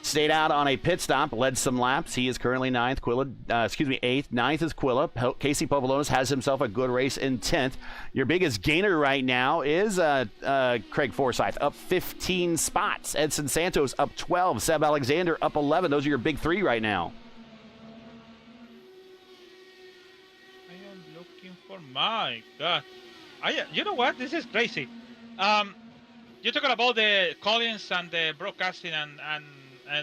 stayed out on a pit stop, led some laps. He is currently 9th. 8th. 9th is Quilla. Casey Povolonis has himself a good race in 10th. Your biggest gainer right now is Craig Forsyth, up 15 spots. Edson Santos up 12. Seb Alexander up 11. Those are your big 3 right now. My God, you know what? This is crazy. You're talking about the Collins and the broadcasting and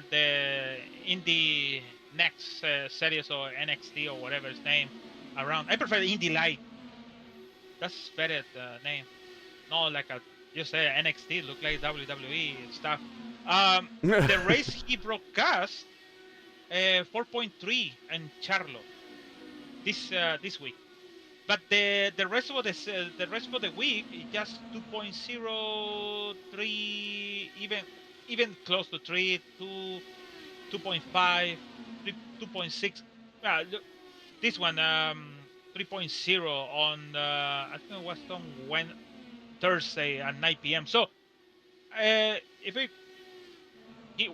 the Indy Next series or NXT or whatever its name around. I prefer the Indy Light. That's better name. Not like you say NXT, look like WWE stuff. The race he broadcast 4.3 in Charlotte this week. But the rest of the week is just 2.03, even close to 3, 2.5, 2.6. This one 3.0 on I think it was on Thursday at 9 p.m. So if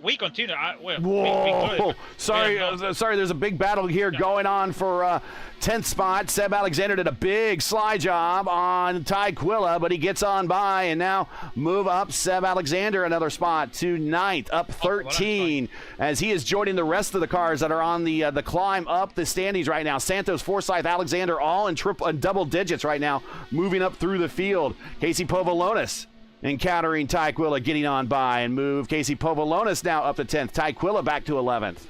we continue. Whoa! Sorry, there's a big battle here going on for 10th spot. Seb Alexander did a big slide job on Ty Quilla, but he gets on by and now move up. Seb Alexander another spot to 9th, up 13 as he is joining the rest of the cars that are on the climb up the standings right now. Santos, Forsyth, Alexander all in double digits right now, moving up through the field. Casey Povolonis encountering Ty Quilla, getting on by and move. Casey Povolonis now up to 10th. Ty Quilla back to 11th.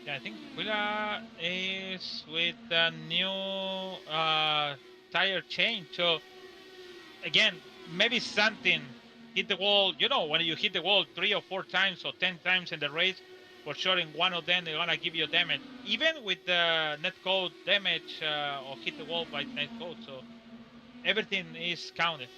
Yeah, I think Quilla is with a new tire change. So again, maybe something hit the wall. You know, when you hit the wall 3 or 4 times or 10 times in the race, for sure in one of them they're gonna give you damage, even with the net code damage or hit the wall by net code. So everything is counted.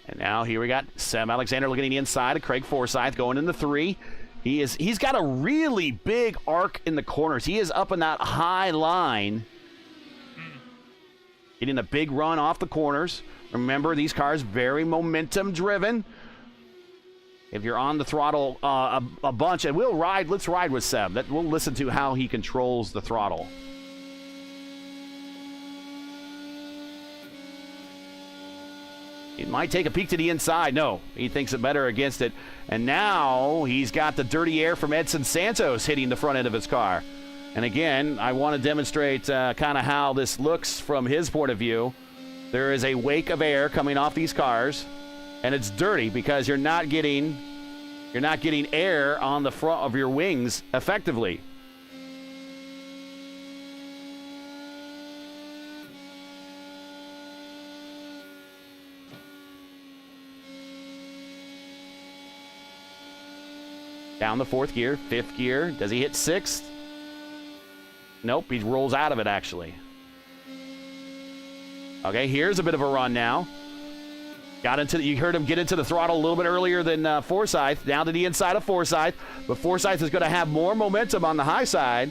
And now here we got Seb Alexander looking at the inside of Craig Forsyth going into 3. He's got a really big arc in the corners. He is up in that high line. Getting a big run off the corners. Remember, these cars very momentum driven. If you're on the throttle a bunch, and let's ride with Seb. We'll listen to how he controls the throttle. He might take a peek to the inside. No, he thinks it better against it. And now he's got the dirty air from Edson Santos hitting the front end of his car. And again, I want to demonstrate kind of how this looks from his point of view. There is a wake of air coming off these cars, and it's dirty because you're not getting air on the front of your wings effectively. Down the 4th gear, 5th gear. Does he hit 6th? Nope, he rolls out of it, actually. Okay, here's a bit of a run now. You heard him get into the throttle a little bit earlier than Forsyth. Down to the inside of Forsyth. But Forsyth is going to have more momentum on the high side.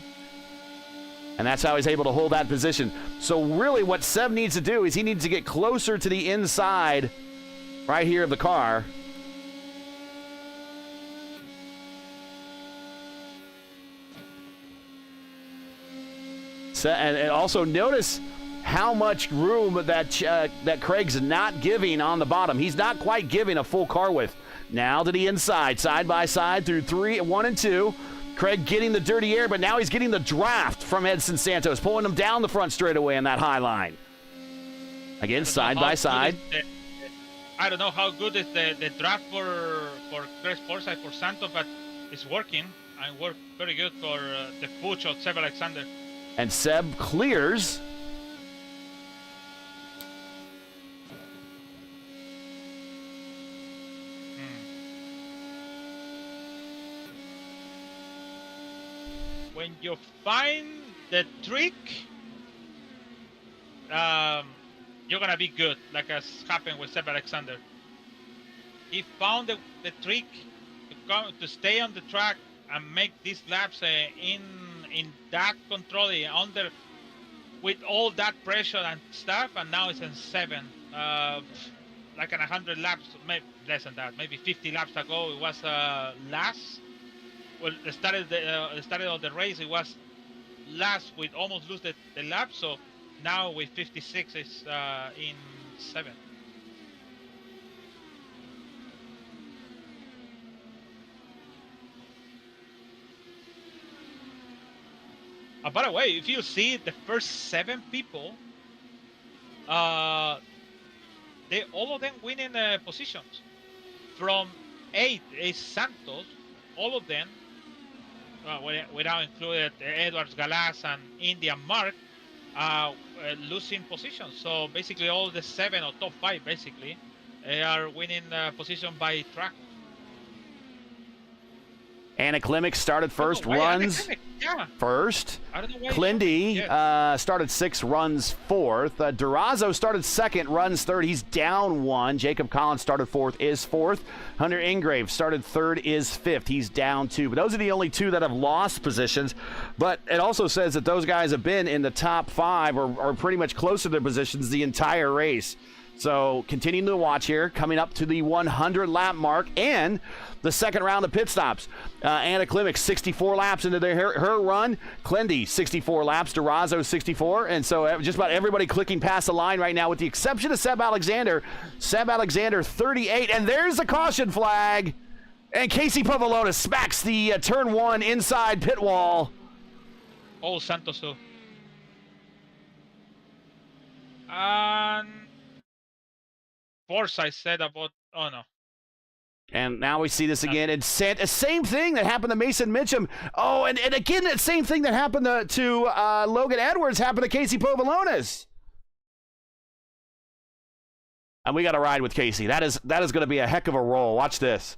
And that's how he's able to hold that position. So really what Seb needs to do is he needs to get closer to the inside right here of the car. And also notice how much room that Craig's not giving on the bottom. He's not quite giving a full car width. Now to the inside, side by side through 1 and 2. Craig getting the dirty air, but now he's getting the draft from Edson Santos, pulling him down the front straightaway in that high line. Again, side by side. I don't know how good is the draft for Craig Forsyth for Santos, but it's working and worked very good for the push of Seb Alexander. And Seb clears. When you find the trick, you're gonna be good, like as happened with Seb Alexander. He found the trick to stay on the track and make these laps in that control under with all that pressure and stuff, and now it's in 7. Like in 100 laps, maybe less than that, maybe 50 laps ago, it was last. Well, the start of the race, it was last with almost lose the lap. So now with 56, it's in 7. By the way, if you see the first 7 people, all of them winning positions. From 8 is Santos, all of them, without included Edwards, Galas, and Indy and Mark, losing positions. So basically, all the 7 or top 5 basically are winning position by track. Anna Klimek started first, runs first. Clindy started 6th, runs 4th. Durazo started 2nd, runs 3rd. He's down 1. Jacob Collins started 4th, is 4th. Hunter Ingrave started 3rd, is 5th. He's down 2. But those are the only 2 that have lost positions. But it also says that those guys have been in the top 5 or pretty much close to their positions the entire race. So continuing to watch here, coming up to the 100 lap mark and the second round of pit stops. Anna Klimek 64 laps into her run. Clindy 64 laps. Durazo 64. And so just about everybody clicking past the line right now with the exception of Seb Alexander. Seb Alexander 38. And there's the caution flag. And Casey Povolonis smacks the turn 1 inside pit wall. Oh, Santos too. And Force I said about, oh no. And now we see this again. And same thing that happened to Mason Mitchum. Oh, and again, the same thing that happened to Logan Edwards happened to Casey Povolonis. And we got to ride with Casey. That is going to be a heck of a roll. Watch this.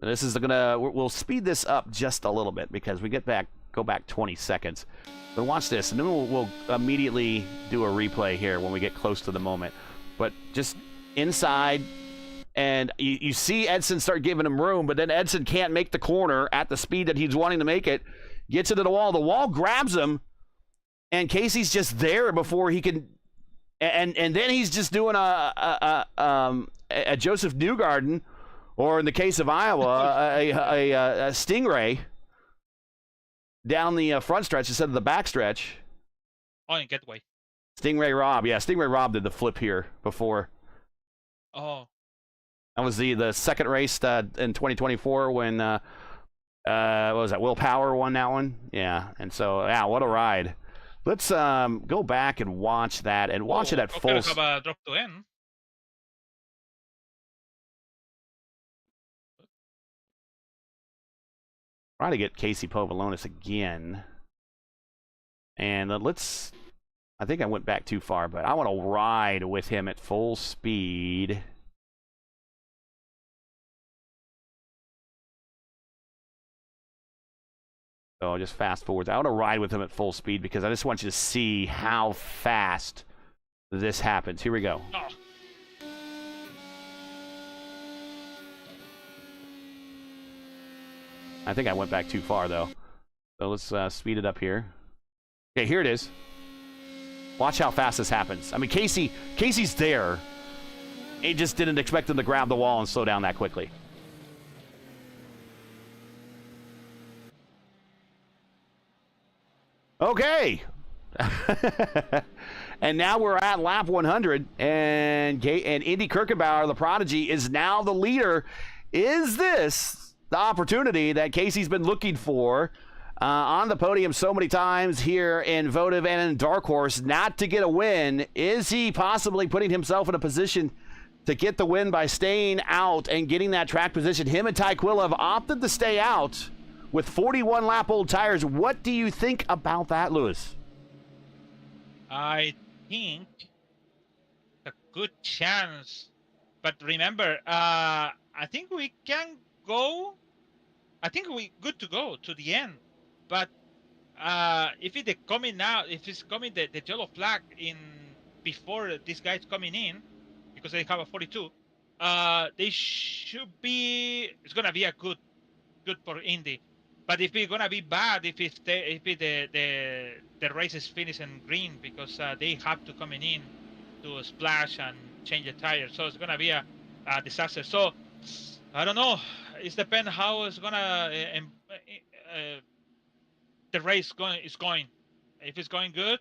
This is we'll speed this up just a little bit because we go back 20 seconds. But watch this, and then we'll immediately do a replay here when we get close to the moment. But just inside, and you see Edson start giving him room, but then Edson can't make the corner at the speed that he's wanting to make it. Gets into the wall. The wall grabs him, and Casey's just there before he can. And then he's just doing a Joseph Newgarden. Or in the case of Iowa, a Stingray down the front stretch instead of the back stretch. Oh, in Getaway. Stingray Robb. Yeah, Stingray Robb did the flip here before. Oh. That was the second race in 2024 when, what was that, Will Power won that one? Yeah, and so, yeah, what a ride. Let's go back and watch that and watch it at full. Drop to end. Try to get Casey Povolonis again. And I think I went back too far, but I want to ride with him at full speed. So just fast forward. I want to ride with him at full speed because I just want you to see how fast this happens. Here we go. Oh. I think I went back too far, though. So let's speed it up here. Okay, here it is. Watch how fast this happens. I mean, Casey's there. He just didn't expect him to grab the wall and slow down that quickly. Okay. And now we're at lap 100, and Indy Kirkenbauer, the prodigy, is now the leader. Is this the opportunity that Casey's been looking for on the podium so many times here in Votive and in Dark Horse, not to get a win? Is he possibly putting himself in a position to get the win by staying out and getting that track position? Him and Ty Quill have opted to stay out with 41-lap-old tires. What do you think about that, Lewis? I think a good chance. But remember, I think we can go. I think we good to go to the end. But if it's coming now, if it's coming the yellow flag in before this guy's coming in, because they have a 42, they should be. It's gonna be a good for Indy. But if it's gonna be bad, if the race is finished in green, because they have to come in to splash and change the tires, so it's gonna be a disaster. So I don't know. It depends how it's gonna the race is going. If it's going good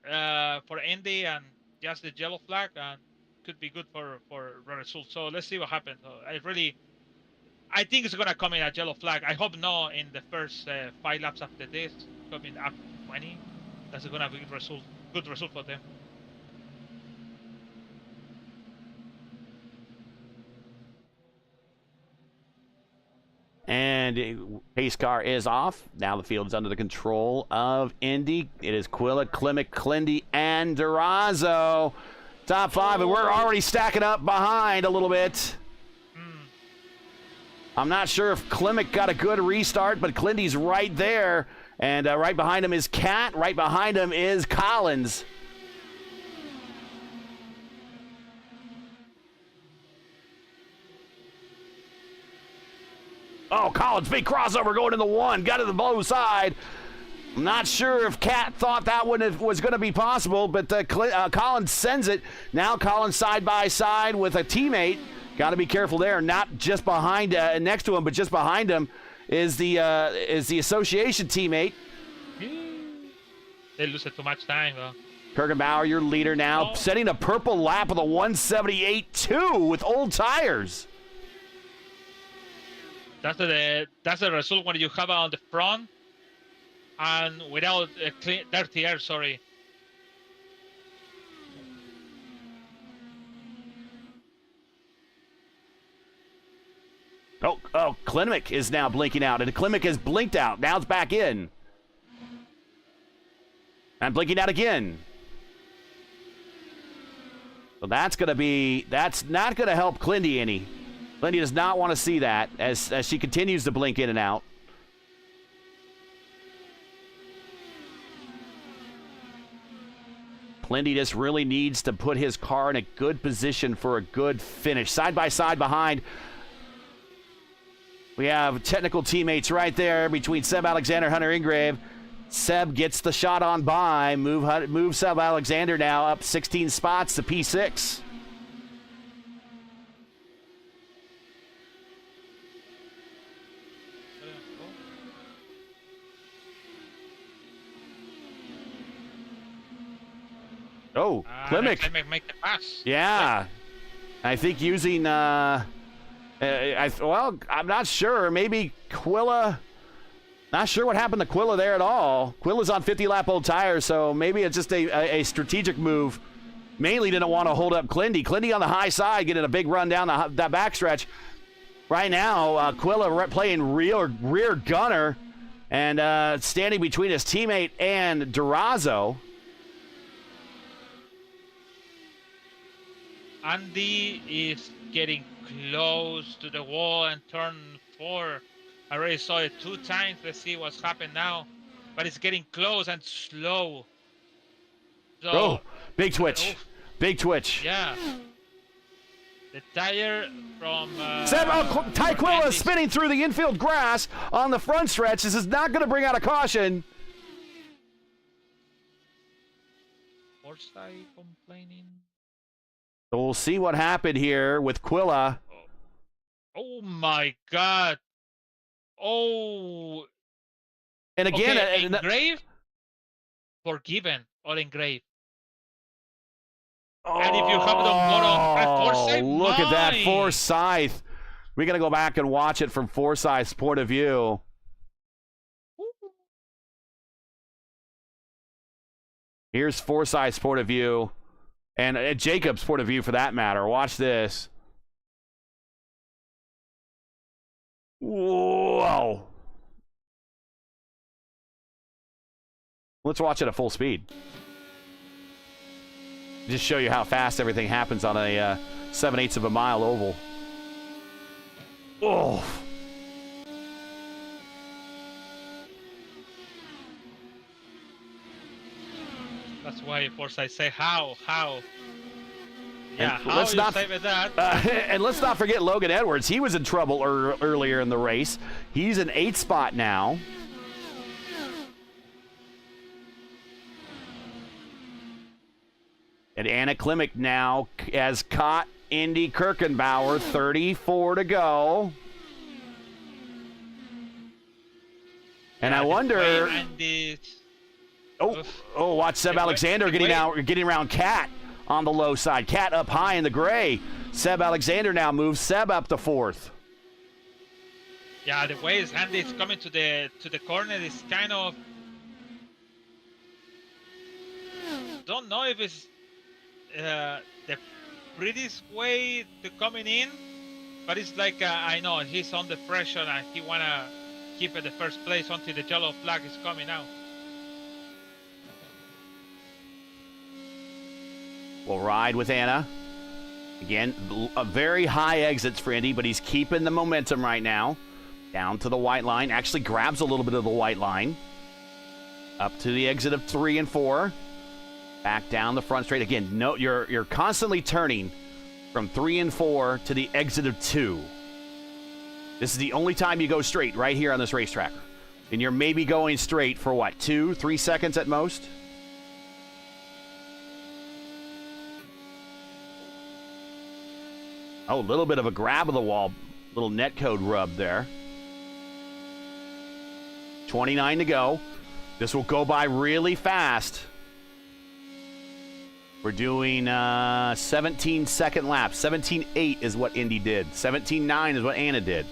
for Indy and just the yellow flag, could be good for results. So let's see what happens. I think it's gonna come in a yellow flag. I hope not in the first 5 laps after this, coming up 20. That's gonna be good result for them. And pace car is off. Now the field is under the control of Indy. It is Quilla, Klimek, Clindy, and Durazo. Top 5, and we're already stacking up behind a little bit. I'm not sure if Klimek got a good restart, but Clindy's right there. And right behind him is Cat. Right behind him is Collins. Oh, Collins, big crossover going to the 1. Got to the low side. I'm not sure if Cat thought that one was going to be possible, but Collins sends it. Now Collins side by side with a teammate. Got to be careful there. Not just behind, next to him, but just behind him is the association teammate. They lose too much time, though. Kirkenbauer, your leader now, setting a purple lap with a 178.2 with old tires. That's the result when you have on the front and without clean, dirty air. Sorry. Oh, Klimek is now blinking out, and Klimek has blinked out. Now it's back in. And blinking out again. So that's not going to help Clindy any. Clindy does not want to see that as she continues to blink in and out. Clindy just really needs to put his car in a good position for a good finish. Side by side behind. We have technical teammates right there between Seb Alexander, Hunter Ingrave. Seb gets the shot on by. Move Seb Alexander now up 16 spots to P6. Oh, Klimek. Klimek make the pass. Yeah. I think using, well, I'm not sure. Maybe Quilla. Not sure what happened to Quilla there at all. Quilla's on 50-lap old tires, so maybe it's just a strategic move. Mainly didn't want to hold up Clindy. Clindy on the high side, getting a big run down that backstretch. Right now, Quilla playing rear gunner and standing between his teammate and Durazo. Andy is getting close to the wall and turn 4. I already saw it 2 times. Let's see what's happened now. But it's getting close and slow. So, big twitch. Big twitch. Yeah. The tire from... Ty Quilla is spinning through the infield grass on the front stretch. This is not going to bring out a caution. Forsyth complaining. So we'll see what happened here with Quilla. Oh my God. Oh. And again, okay, Engrave, forgiven or Engrave. Oh, and if you have the bottom, Forsyth, look at that Forsyth. We're going to go back and watch it from Forsyth's point of view. Here's Forsyth's point of view. And Jacob's point of view for that matter. Watch this. Whoa. Let's watch it at full speed. Just show you how fast everything happens on a 7/8 of a mile oval. Oh. That's why Forsyth say how. Yeah, and how let's you not, save that? And let's not forget Logan Edwards. He was in trouble earlier in the race. He's in 8th spot now. And Anna Klimek now has caught Indy Kirkenbauer, 34 to go. And I wonder... Oh, watch Seb Alexander getting around Cat on the low side. Cat up high in the gray. Seb Alexander now moves Seb up to 4th. Yeah, the way Andy is coming to the corner is kind of... Don't know if it's the prettiest way to coming in, but it's like I know he's under pressure and he wanna keep at the first place until the yellow flag is coming out. We'll ride with Anna. Again, a very high exits for Indy, but he's keeping the momentum right now. Down to the white line. Actually grabs a little bit of the white line. Up to the exit of 3 and 4. Back down the front straight. Again, no, you're constantly turning from 3 and 4 to the exit of 2. This is the only time you go straight right here on this racetrack. And you're maybe going straight for what, 2-3 seconds at most? Oh, a little bit of a grab of the wall. Little netcode rub there. 29 to go. This will go by really fast. We're doing 17-second laps. 17.8 is what Indy did. 17.9 is what Anna did.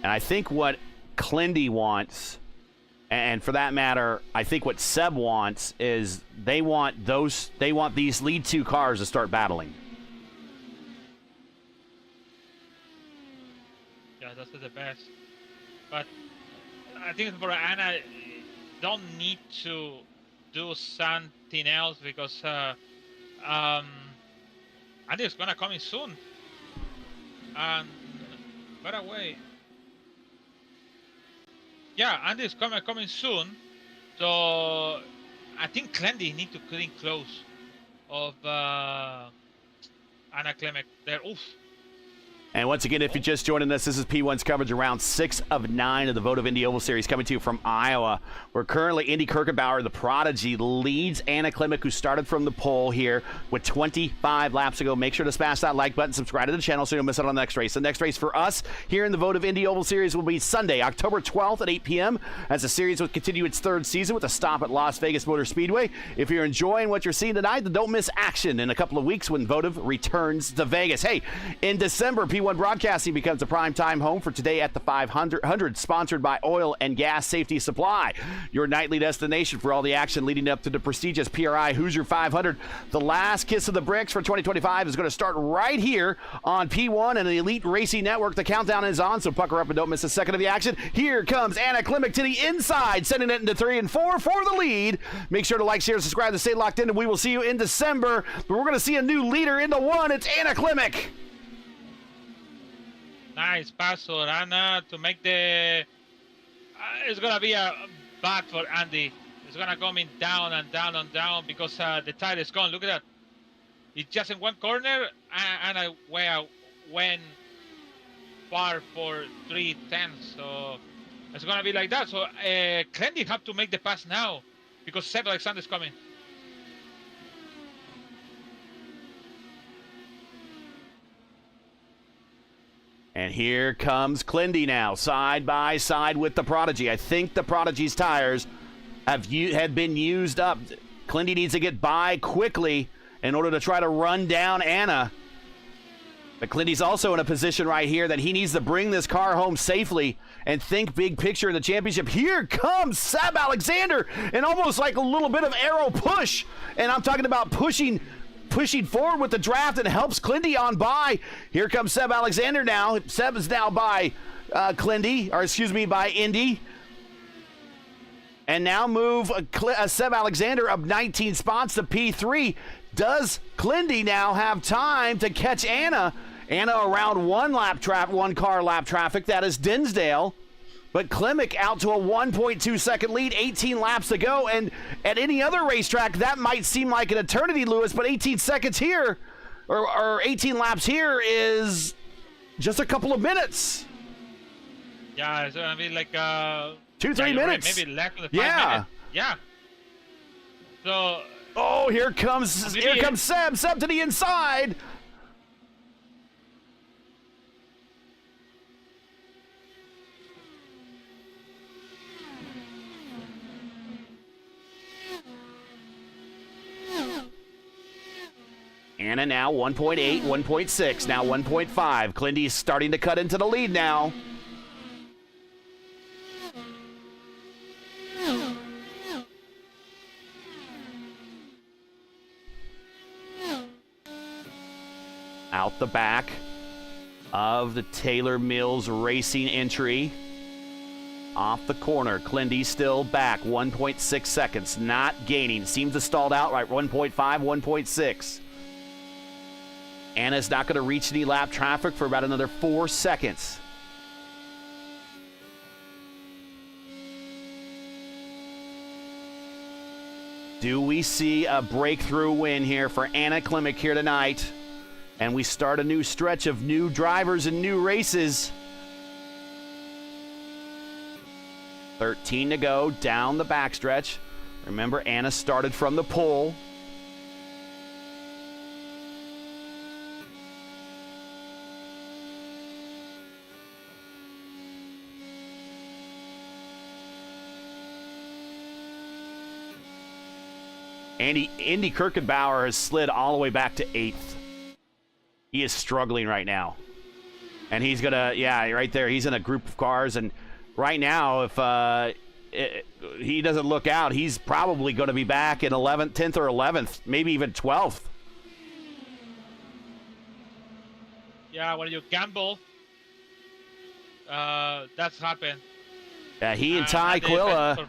And I think what Clindy wants, and for that matter, I think what Seb wants, is they want these lead two cars to start battling. Yeah, that's the best. But I think for Anna, don't need to do something else because Andy's gonna come in soon. And by the way, yeah, Andy's coming soon. So I think Clendy need to clean close of Anna Klemek there. Oof. And once again, if you're just joining us, this is P1's coverage of round 6 of 9 of the Votive Indy Oval Series, coming to you from Iowa, where currently Indy Kirkenbauer, the prodigy, leads Anna Klimek, who started from the pole here with 25 laps to go. Make sure to smash that like button, subscribe to the channel so you don't miss out on the next race. The next race for us here in the Votive Indy Oval Series will be Sunday, October 12th at 8 p.m. as the series will continue its third season with a stop at Las Vegas Motor Speedway. If you're enjoying what you're seeing tonight, then don't miss action in a couple of weeks when Votive returns to Vegas. Hey, in December, P1 Broadcasting becomes a primetime home for Today at the 500, sponsored by Oil and Gas Safety Supply, your nightly destination for all the action leading up to the prestigious PRI Hoosier 500. The last kiss of the bricks for 2025 is going to start right here on P1 and the Elite Racing Network. The countdown is on, so pucker up and don't miss a second of the action. Here comes Anna Klimek to the inside, sending it into 3 and 4 for the lead. Make sure to like, share, subscribe to stay locked in, and we will see you in December. But we're going to see a new leader into 1. It's Anna Klimek. Nice pass for Anna to make the... it's going to be a bad for Andy. It's going to come in down and down and down because the tire is gone. Look at that. It's just in one corner, and I went far for 3/10. So it's going to be like that. So Clendy have to make the pass now because Seb Alexander is coming. And here comes Clindy now, side by side with the Prodigy. I think the Prodigy's tires had been used up. Clindy needs to get by quickly in order to try to run down Anna. But Clindy's also in a position right here that he needs to bring this car home safely and think big picture in the championship. Here comes Seb Alexander, and almost like a little bit of arrow push. And I'm talking about pushing forward with the draft and helps Clindy on by. Here comes Seb Alexander now. Seb is now by by Indy. And now move Seb Alexander up 19 spots to P3. Does Clindy now have time to catch Anna? Anna around one car lap traffic. That is Dinsdale. But Klimek out to a 1.2 second lead, 18 laps to go. And at any other racetrack, that might seem like an eternity, Lewis, but 18 seconds here, or 18 laps here is just a couple of minutes. Yeah, it's going to be like 2-3 minutes. Maybe less than 5 minutes. Yeah. So. Oh, here comes Seb. Seb to the inside. Anna now 1.8, 1.6, now 1.5. Clindy's starting to cut into the lead now. Out the back of the Taylor Mills Racing entry. Off the corner, Clindy still back, 1.6 seconds, not gaining. Seems to stalled out right, 1.5, 1.6. Anna's not going to reach any lap traffic for about another 4 seconds. Do we see a breakthrough win here for Anna Klimek here tonight? And we start a new stretch of new drivers and new races. 13 to go down the backstretch. Remember, Anna started from the pole. Indy Kirkenbauer has slid all the way back to 8th. He is struggling right now. And he's going to, yeah, right there. He's in a group of cars. And right now, if he doesn't look out, he's probably going to be back in 11th, 10th or 11th, maybe even 12th. Yeah, when you gamble, that's happened. He and Ty Quilla.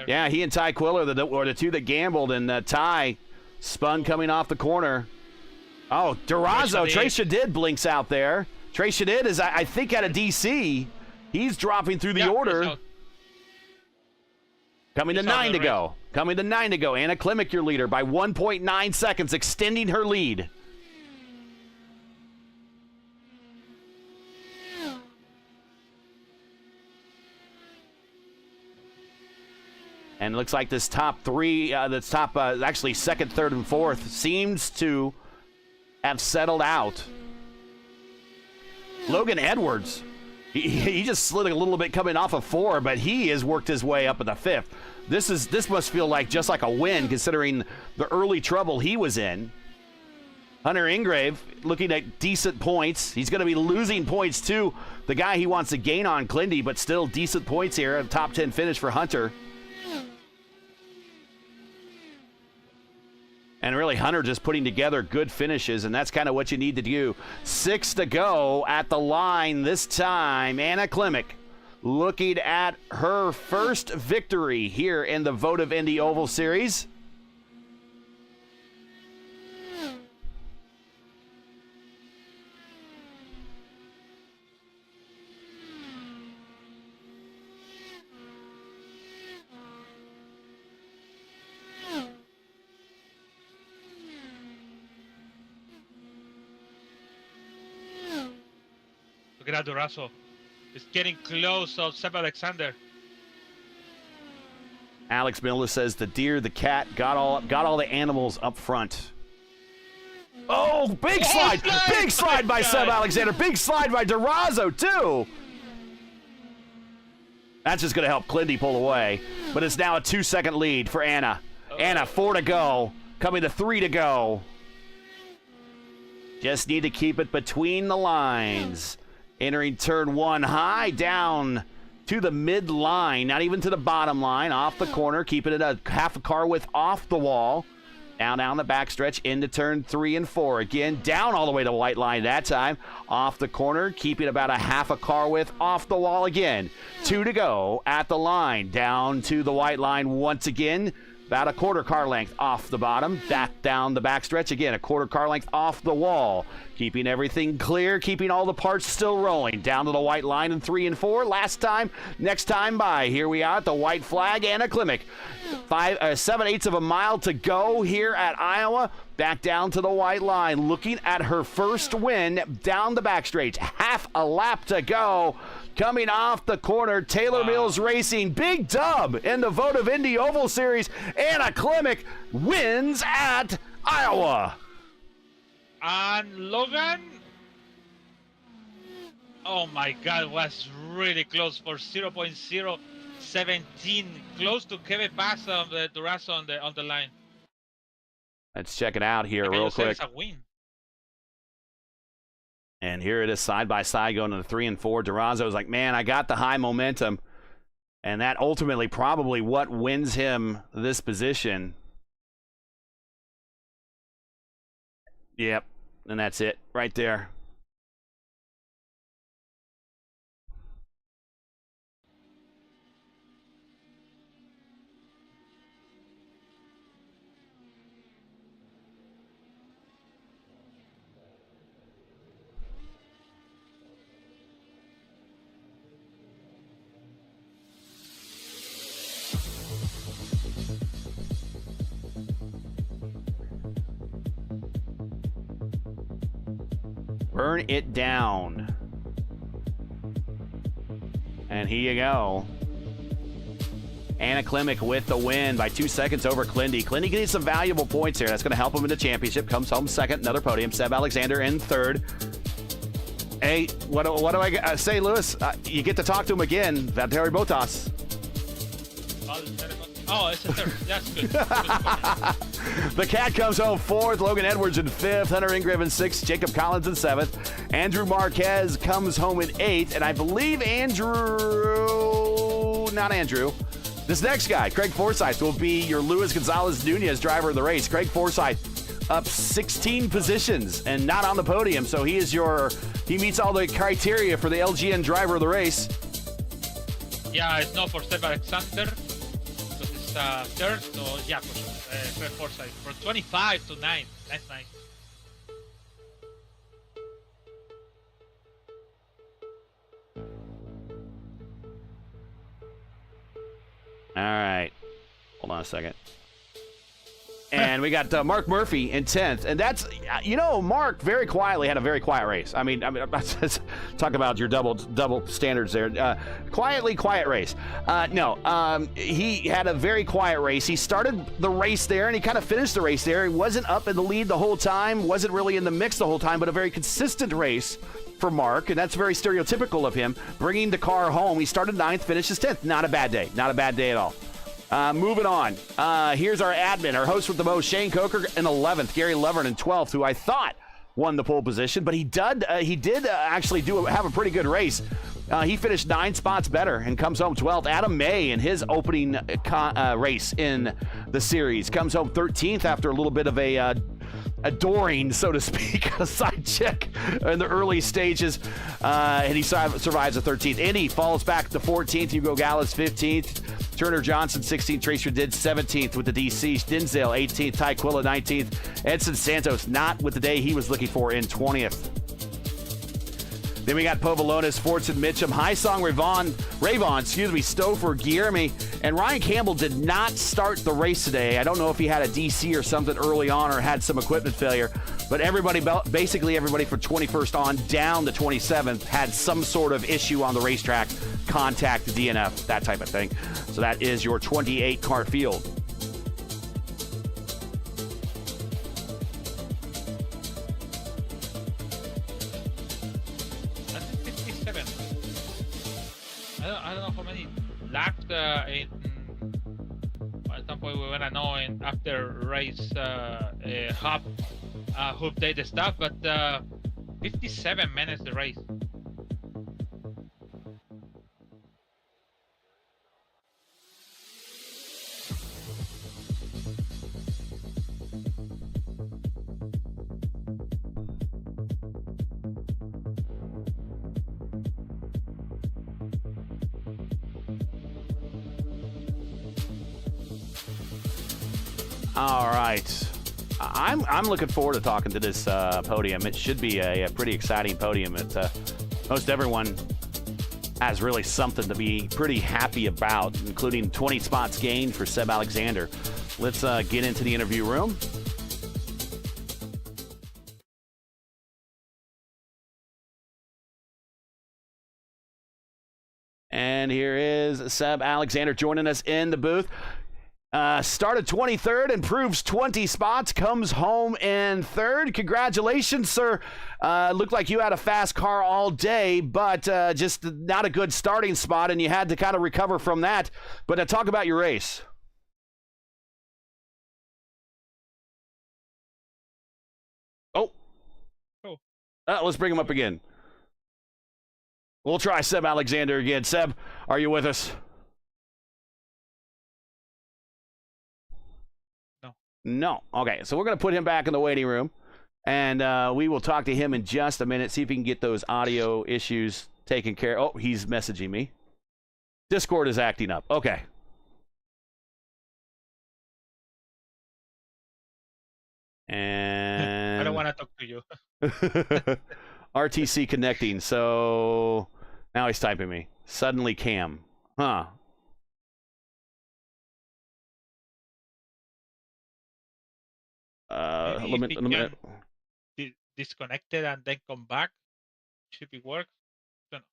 Yeah, he and Ty Quilla were the two that gambled, and Ty spun coming off the corner. Oh, Durazo, Trace Shadid blinks out there. Trace Shadid is, I think, out of DC. He's dropping through the order. Coming to 9 to go. Coming to 9 to go. Anna Klimek, your leader, by 1.9 seconds, extending her lead. And it looks like this top three, actually second, third, and fourth, seems to have settled out. Logan Edwards, he just slid a little bit coming off of 4, but he has worked his way up in the 5th. This must feel like just like a win, considering the early trouble he was in. Hunter Ingrave looking at decent points. He's going to be losing points to the guy he wants to gain on, Clindy, but still decent points here. A top 10 finish for Hunter. And really, Hunter just putting together good finishes, and that's kind of what you need to do. 6 to go at the line this time. Anna Klimek looking at her first victory here in the Votive Indy Oval Series. Look at Durazo. It's getting close of Seb Alexander. Alex Miller says the deer, the cat, got all the animals up front. Oh, big slide! Big slide by Seb Alexander. Big slide by Durazo, too. That's just going to help Clindy pull away. But it's now a 2-second lead for Anna. Anna, 4 to go. Coming to 3 to go. Just need to keep it between the lines. Entering turn 1 high, down to the mid-line, not even to the bottom line, off the corner, keeping it a half a car width off the wall. Down the backstretch into turn 3 and 4. Again, down all the way to white line that time. Off the corner, keeping about a half a car width off the wall again. 2 to go at the line. Down to the white line once again. About a quarter car length off the bottom. Back down the backstretch again. A quarter car length off the wall. Keeping everything clear. Keeping all the parts still rolling. Down to the white line in 3 and 4. Last time, next time by. Here we are at the white flag. Anna Klimek. 7/8 of a mile to go here at Iowa. Back down to the white line. Looking at her first win down the backstretch. Half a lap to go. Coming off the corner, Taylor Mills Racing, big dub in the Votive Indy Oval Series. Anna Klimek wins at Iowa. And Logan, oh my God, was really close for 0.017, close to Kevin Bass on the Durazo on the line. Let's check it out here real quick. It's a win. And here it is side by side going to the 3 and 4. Durazo's like, man, I got the high momentum. And that ultimately probably what wins him this position. Yep. And that's it right there. Burn it down. And here you go. Anna Klimek with the win by 2 seconds over Clindy. Clindy getting some valuable points here. That's going to help him in the championship. Comes home second, another podium. Seb Alexander in third. Hey, what do I say, Lewis? You get to talk to him again. Valtteri Bottas. Oh, it's a third. That's good. The Cat comes home 4th. Logan Edwards in 5th. Hunter Ingram in 6th. Jacob Collins in 7th. Andrew Marquez comes home in 8th. And I believe this next guy, Craig Forsyth, will be your Luis Gonzalez Nunez driver of the race. Craig Forsyth up 16 positions and not on the podium. So he meets all the criteria for the LGN driver of the race. Yeah, it's not for Seb Alexander, because it's third, so yeah, for Craig Forsyth. From 25 to 9. That's nice. All right. Hold on a second. And we got Mark Murphy in 10th. And that's, Mark very quietly had a very quiet race. I mean talk about your double standards there. Quiet race. He had a very quiet race. He started the race there, and he kind of finished the race there. He wasn't up in the lead the whole time, wasn't really in the mix the whole time, but a very consistent race for Mark, and that's very stereotypical of him, bringing the car home. He started 9th, finishes 10th. Not a bad day. Not a bad day at all. Moving on. Here's our admin, our host with the most, Shane Coker in 11th, Gary Levern in 12th, who I thought won the pole position, but he did actually have a pretty good race. He finished 9 spots better and comes home 12th. Adam May in his opening race in the series comes home 13th after a little bit of a so to speak, a side check in the early stages, and he survives the 13th. Indy falls back to 14th. Hugo Gallas 15th. Turner Johnson 16th. Tracer did 17th with the DC. Dinsdale 18th. Ty Quilla 19th. Edson Santos not with the day he was looking for in 20th. Then we got Povolonis, Fortson, Mitchum, Highsong, Ravon, Stouffer, Guillermi, and Ryan Campbell did not start the race today. I don't know if he had a DC or something early on or had some equipment failure, but basically everybody from 21st on down to 27th had some sort of issue on the racetrack, contact, DNF, that type of thing. So that is your 28 car field. I don't know how many lapped at some point we wanna know in after race hoop data stuff, but 57 minutes the race. All right. I'm looking forward to talking to this podium. It should be a pretty exciting podium. Most everyone has really something to be pretty happy about, including 20 spots gained for Seb Alexander. Let's get into the interview room. And here is Seb Alexander joining us in the booth. Started 23rd, improves 20 spots, comes home in 3rd. Congratulations, sir. Looked like you had a fast car all day, but just not a good starting spot, and you had to kind of recover from that. But talk about your race. Oh. Let's bring him up again. We'll try Seb Alexander again. Seb, are you with us? No. Okay, so we're going to put him back in the waiting room, and we will talk to him in just a minute, see if we can get those audio issues taken care of. Oh, he's messaging me. Discord is acting up. Okay. And I don't want to talk to you. RTC connecting, so now he's typing me. Suddenly Cam. Huh. Disconnected and then come back. Should it work? Don't know.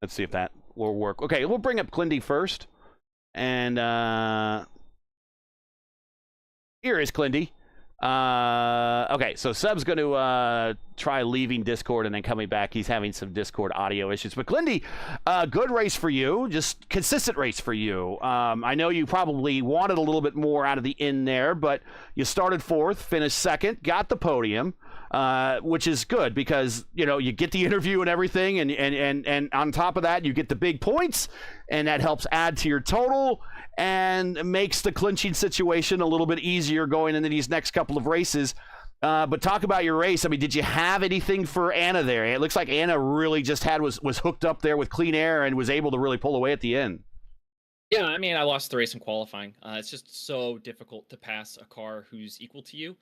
Let's see if that will work. Okay, we'll bring up Clindy first. And here is Clindy. Okay, so Seb's going to try leaving Discord and then coming back. He's having some Discord audio issues. But Glindy, good race for you, just consistent race for you. I know you probably wanted a little bit more out of the end there, but you started fourth, finished second, got the podium, which is good because, you know, you get the interview and everything, and on top of that, you get the big points, and that helps add to your total and makes the clinching situation a little bit easier going into these next couple of races. But talk about your race. I mean, did you have anything for Anna there? It looks like Anna really just was hooked up there with clean air and was able to really pull away at the end. Yeah, I mean, I lost the race in qualifying. It's just so difficult to pass a car who's equal to you.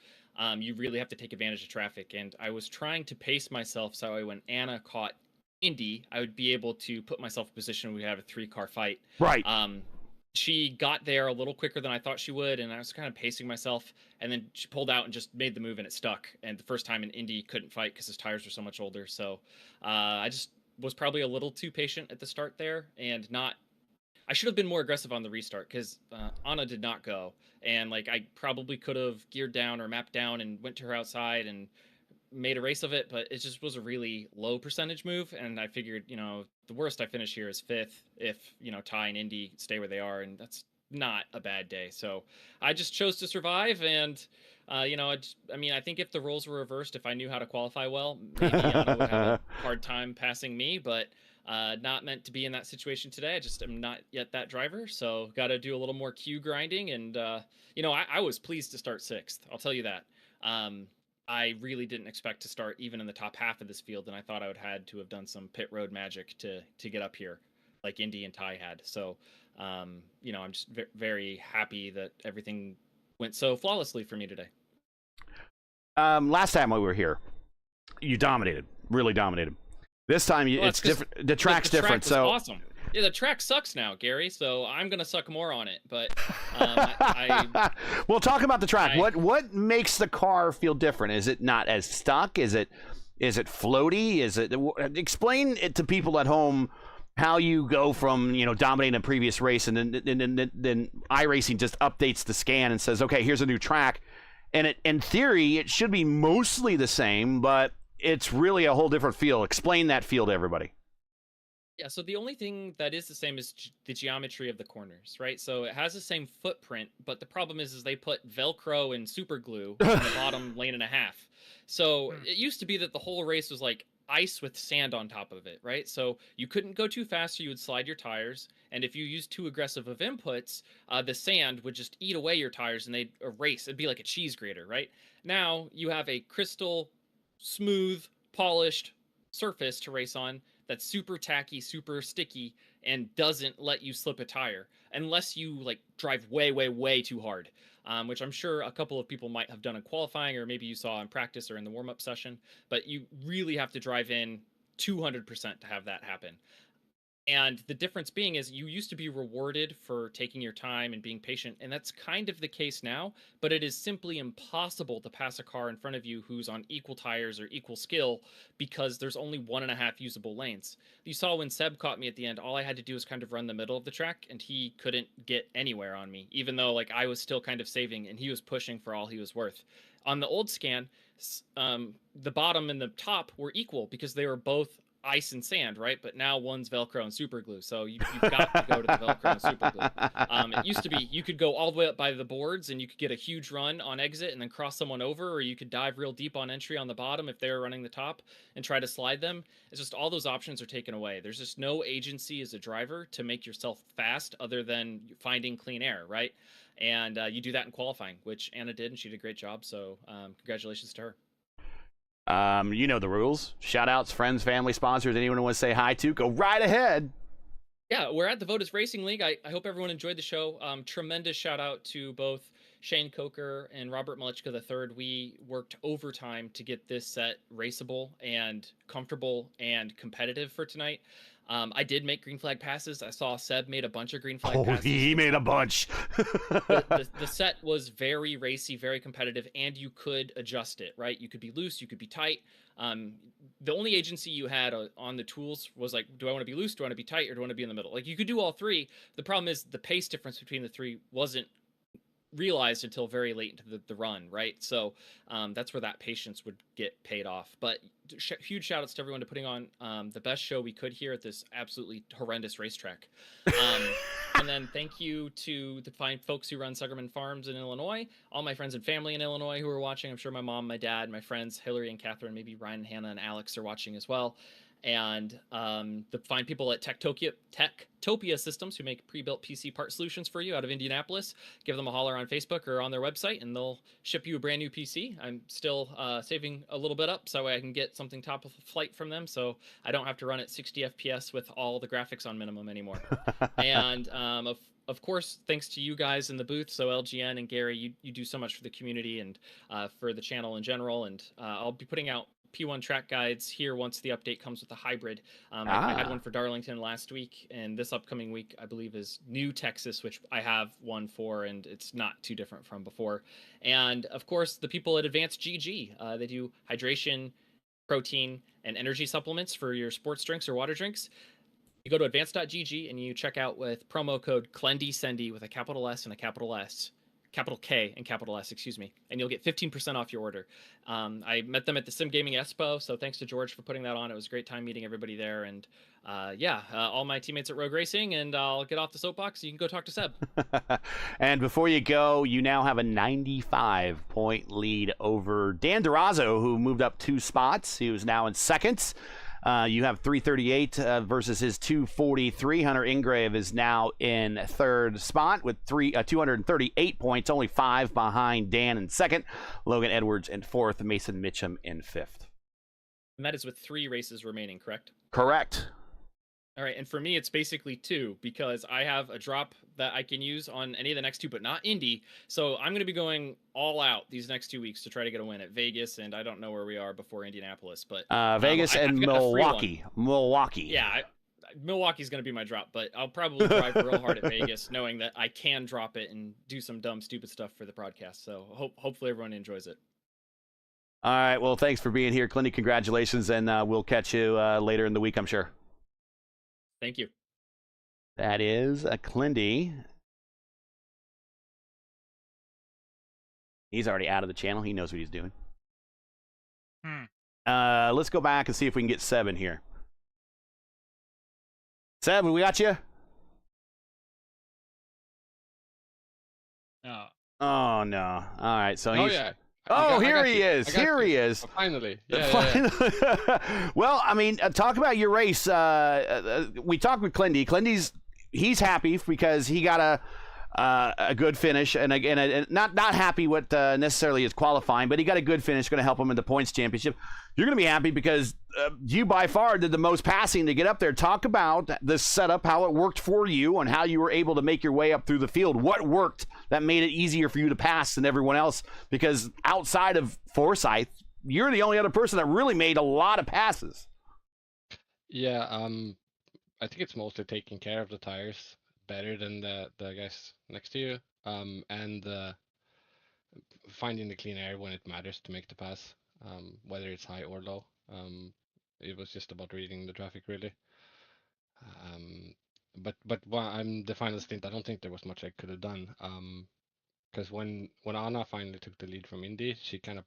You really have to take advantage of traffic. And I was trying to pace myself so when Anna caught Indy, I would be able to put myself in a position where we have a 3-car fight. Right. She got there a little quicker than I thought she would, and I was kind of pacing myself, and then she pulled out and just made the move, and it stuck. And the first time in Indy couldn't fight because his tires were so much older. So I just was probably a little too patient at the start there, and I should have been more aggressive on the restart because Anna did not go, and like I probably could have geared down or mapped down and went to her outside and made a race of it, but it just was a really low percentage move. And I figured, you know, the worst I finish here is 5th if, you know, Ty and Indy stay where they are, and that's not a bad day. So I just chose to survive, and you know, I mean, I think if the roles were reversed, if I knew how to qualify well, maybe Anna would have a hard time passing me, but not meant to be in that situation today. I just am not yet that driver, so got to do a little more queue grinding. And you know, I was pleased to start 6th. I'll tell you that. I really didn't expect to start even in the top half of this field, and I thought I would had to have done some pit road magic to get up here, like Indy and Ty had. So, you know, I'm just very happy that everything went so flawlessly for me today. Last time we were here, you dominated, really dominated. This time it's different. The track's different. So awesome. Yeah, the track sucks now, Gary, so I'm gonna suck more on it. But well, talk about the track. What makes the car feel different? Is it not as stuck? Is it floaty? Explain it to people at home how you go from, you know, dominating a previous race, and then iRacing just updates the scan and says, okay, here's a new track, and in theory it should be mostly the same, but it's really a whole different feel. Explain that feel to everybody. Yeah, so the only thing that is the same is the geometry of the corners, right? So it has the same footprint, but the problem is they put Velcro and super glue on the bottom lane and a half. So it used to be that the whole race was like ice with sand on top of it, right? So you couldn't go too fast or you would slide your tires. And if you used too aggressive of inputs, the sand would just eat away your tires and they'd erase. It'd be like a cheese grater, right? Now you have a crystal, smooth, polished surface to race on that's super tacky, super sticky, and doesn't let you slip a tire unless you like drive way, way, way too hard, which I'm sure a couple of people might have done in qualifying, or maybe you saw in practice or in the warm-up session. But you really have to drive in 200% to have that happen. And the difference being is you used to be rewarded for taking your time and being patient, and that's kind of the case now, but it is simply impossible to pass a car in front of you who's on equal tires or equal skill because there's only 1.5 usable lanes. You saw when Seb caught me at the end, all I had to do was kind of run the middle of the track, and he couldn't get anywhere on me, even though like I was still kind of saving and he was pushing for all he was worth. On the old scan, the bottom and the top were equal because they were both ice and sand, right? But now one's Velcro and super glue, so you've got to go to the Velcro and super glue. It used to be you could go all the way up by the boards and you could get a huge run on exit and then cross someone over, or you could dive real deep on entry on the bottom if they were running the top and try to slide them. It's just all those options are taken away. There's just no agency as a driver to make yourself fast other than finding clean air, right? And you do that in qualifying, which Anna did, and she did a great job, so congratulations to her. You know the rules. Shout outs, friends, family, sponsors, anyone who wants to say hi to, go right ahead. Yeah, we're at the Votive Racing League. I hope everyone enjoyed the show. Tremendous shout out to both Shane Coker and Robert Malichka III. We worked overtime to get this set raceable and comfortable and competitive for tonight. I did make green flag passes. I saw Seb made a bunch of green flag passes. He made a bunch. The set was very racy, very competitive, and you could adjust it, right? You could be loose, you could be tight. The only agency you had on the tools was like, do I want to be loose, do I want to be tight, or do I want to be in the middle? Like, you could do all three. The problem is the pace difference between the three wasn't realized until very late into the run, right? So that's where that patience would get paid off. But huge shout outs to everyone to putting on the best show we could here at this absolutely horrendous racetrack. And then thank you to the fine folks who run Sugarman Farms in Illinois, all my friends and family in Illinois who are watching. I'm sure my mom, my dad, my friends, Hillary and Catherine, maybe Ryan, Hannah, and Alex are watching as well. And the fine people at Techtopia Systems who make pre-built PC part solutions for you out of Indianapolis. Give them a holler on Facebook or on their website, and they'll ship you a brand new PC. I'm still saving a little bit up so I can get something top of flight from them, so I don't have to run at 60 FPS with all the graphics on minimum anymore. And of course, thanks to you guys in the booth. So LGN and Gary, you do so much for the community and for the channel in general. And I'll be putting out P1 track guides here once the update comes with the hybrid. I had one for Darlington last week, and this upcoming week, I believe, is New Texas, which I have one for, and it's not too different from before. And of course, the people at Advanced GG, they do hydration, protein, and energy supplements for your sports drinks or water drinks. You go to advanced.gg and you check out with promo code CLENDYSENDY with a capital S and a capital S. Capital K and capital S, excuse me, and you'll get 15% off your order. I met them at the Sim Gaming Expo, so thanks to George for putting that on. It was a great time meeting everybody there, and all my teammates at Rogue Racing, and I'll get off the soapbox so you can go talk to Seb. And before you go, you now have a 95-point lead over Dan Durazo, who moved up 2 spots. He was now in second. You have 338 versus his 243. Hunter Ingrave is now in third spot with 238 points, only 5 behind Dan in second. Logan Edwards in fourth. Mason Mitchum in fifth. And that is with 3 races remaining, correct? Correct. All right, and for me, it's basically 2 because I have a drop that I can use on any of the next 2, but not Indy. So I'm going to be going all out these next 2 weeks to try to get a win at Vegas, and I don't know where we are before Indianapolis, but Vegas and Milwaukee. Milwaukee. Yeah, Milwaukee's going to be my drop, but I'll probably drive real hard at Vegas, knowing that I can drop it and do some dumb, stupid stuff for the broadcast. So hopefully everyone enjoys it. All right. Well, thanks for being here, Clinty. Congratulations, and we'll catch you later in the week, I'm sure. Thank you. That is a Clinty. He's already out of the channel. He knows what he's doing. Let's go back and see if we can get Seb in here. Seb, we got you? No. Oh, no. All right. So he's... yeah. Here he is. Here he is. Finally. Yeah. Well, I mean, talk about your race. We talked with Clinty. He's happy because he got a good finish, and again, not happy what necessarily is qualifying, but he got a good finish, going to help him in the points championship. You're going to be happy because you by far did the most passing to get up there. Talk about the setup, how it worked for you, and how you were able to make your way up through the field. What worked that made it easier for you to pass than everyone else? Because outside of Forsyth, you're the only other person that really made a lot of passes. Yeah, I think it's mostly taking care of the tires better than the guys next to you, and finding the clean air when it matters to make the pass, whether it's high or low. It was just about reading the traffic, really. But while I'm the final stint, I don't think there was much I could have done. Because when Anna finally took the lead from Indy, she kind of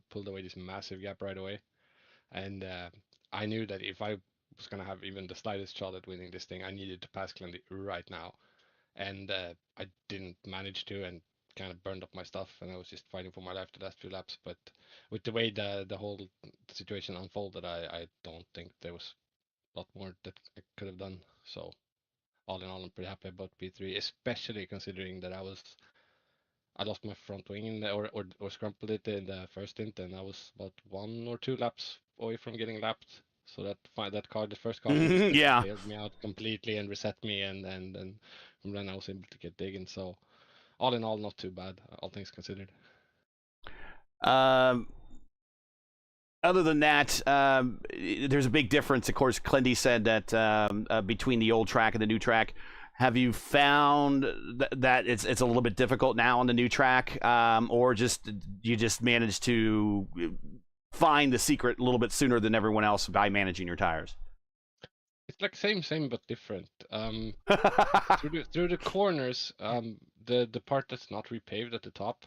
pulled away this massive gap right away, and I knew that if I was going to have even the slightest shot at winning this thing, I needed to pass Clindy right now. And I didn't manage to, and kind of burned up my stuff, and I was just fighting for my life the last few laps. But with the way the whole situation unfolded, I don't think there was a lot more that I could have done. So all in all, I'm pretty happy about P3, especially considering that I lost my front wing or scrumpled it in the first stint, and I was about 1 or 2 laps away from getting lapped. So that car, the first car, yeah, bailed me out completely and reset me, and from then I was able to get digging. So all in all, not too bad, all things considered. Other than that, there's a big difference. Of course, Clinty said that between the old track and the new track. Have you found that it's a little bit difficult now on the new track, or you just managed to find the secret a little bit sooner than everyone else by managing your tires? It's like same but different. Through the corners, the part that's not repaved at the top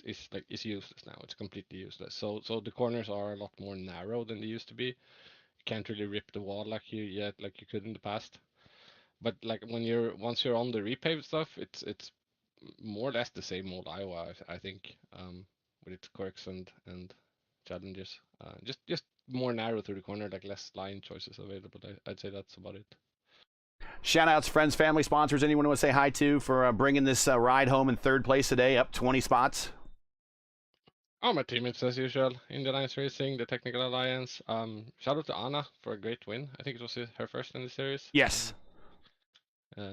is useless now. It's completely useless. So the corners are a lot more narrow than they used to be. You can't really rip the wall like you could in the past. But like once you're on the repaved stuff, it's more or less the same old Iowa, I think, with its quirks and challenges. Just more narrow through the corner, like less line choices available. I'd say that's about it. Shout outs, friends, family, sponsors. Anyone want to say hi to for bringing this ride home in third place today, up 20 spots? Oh, my teammates as usual. INDYCAR Racing, the Technical Alliance. Shout out to Anna for a great win. I think it was her first in the series. Yes.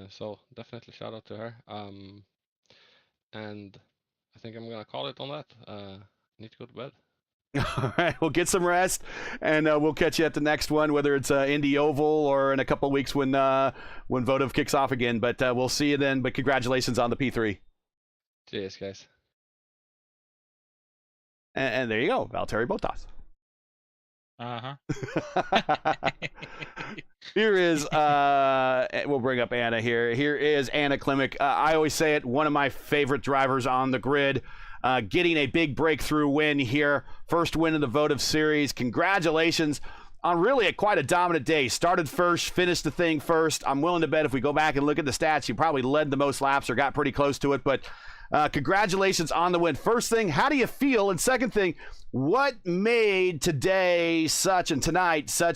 So definitely shout out to her. And I think I'm gonna call it on that. Need to go to bed. All right, we'll get some rest, and we'll catch you at the next one, whether it's Indy Oval or in a couple of weeks when Votive kicks off again. But we'll see you then. But congratulations on the P3. Cheers, guys. And there you go, Valtteri Bottas. Here is, we'll bring up Anna here. Here is Anna Klimek. I always say it, one of my favorite drivers on the grid. Getting a big breakthrough win here. First win in the Votive Series. Congratulations on really quite a dominant day. Started first, finished the thing first. I'm willing to bet if we go back and look at the stats, you probably led the most laps or got pretty close to it. But congratulations on the win. First thing, how do you feel? And second thing, what made tonight such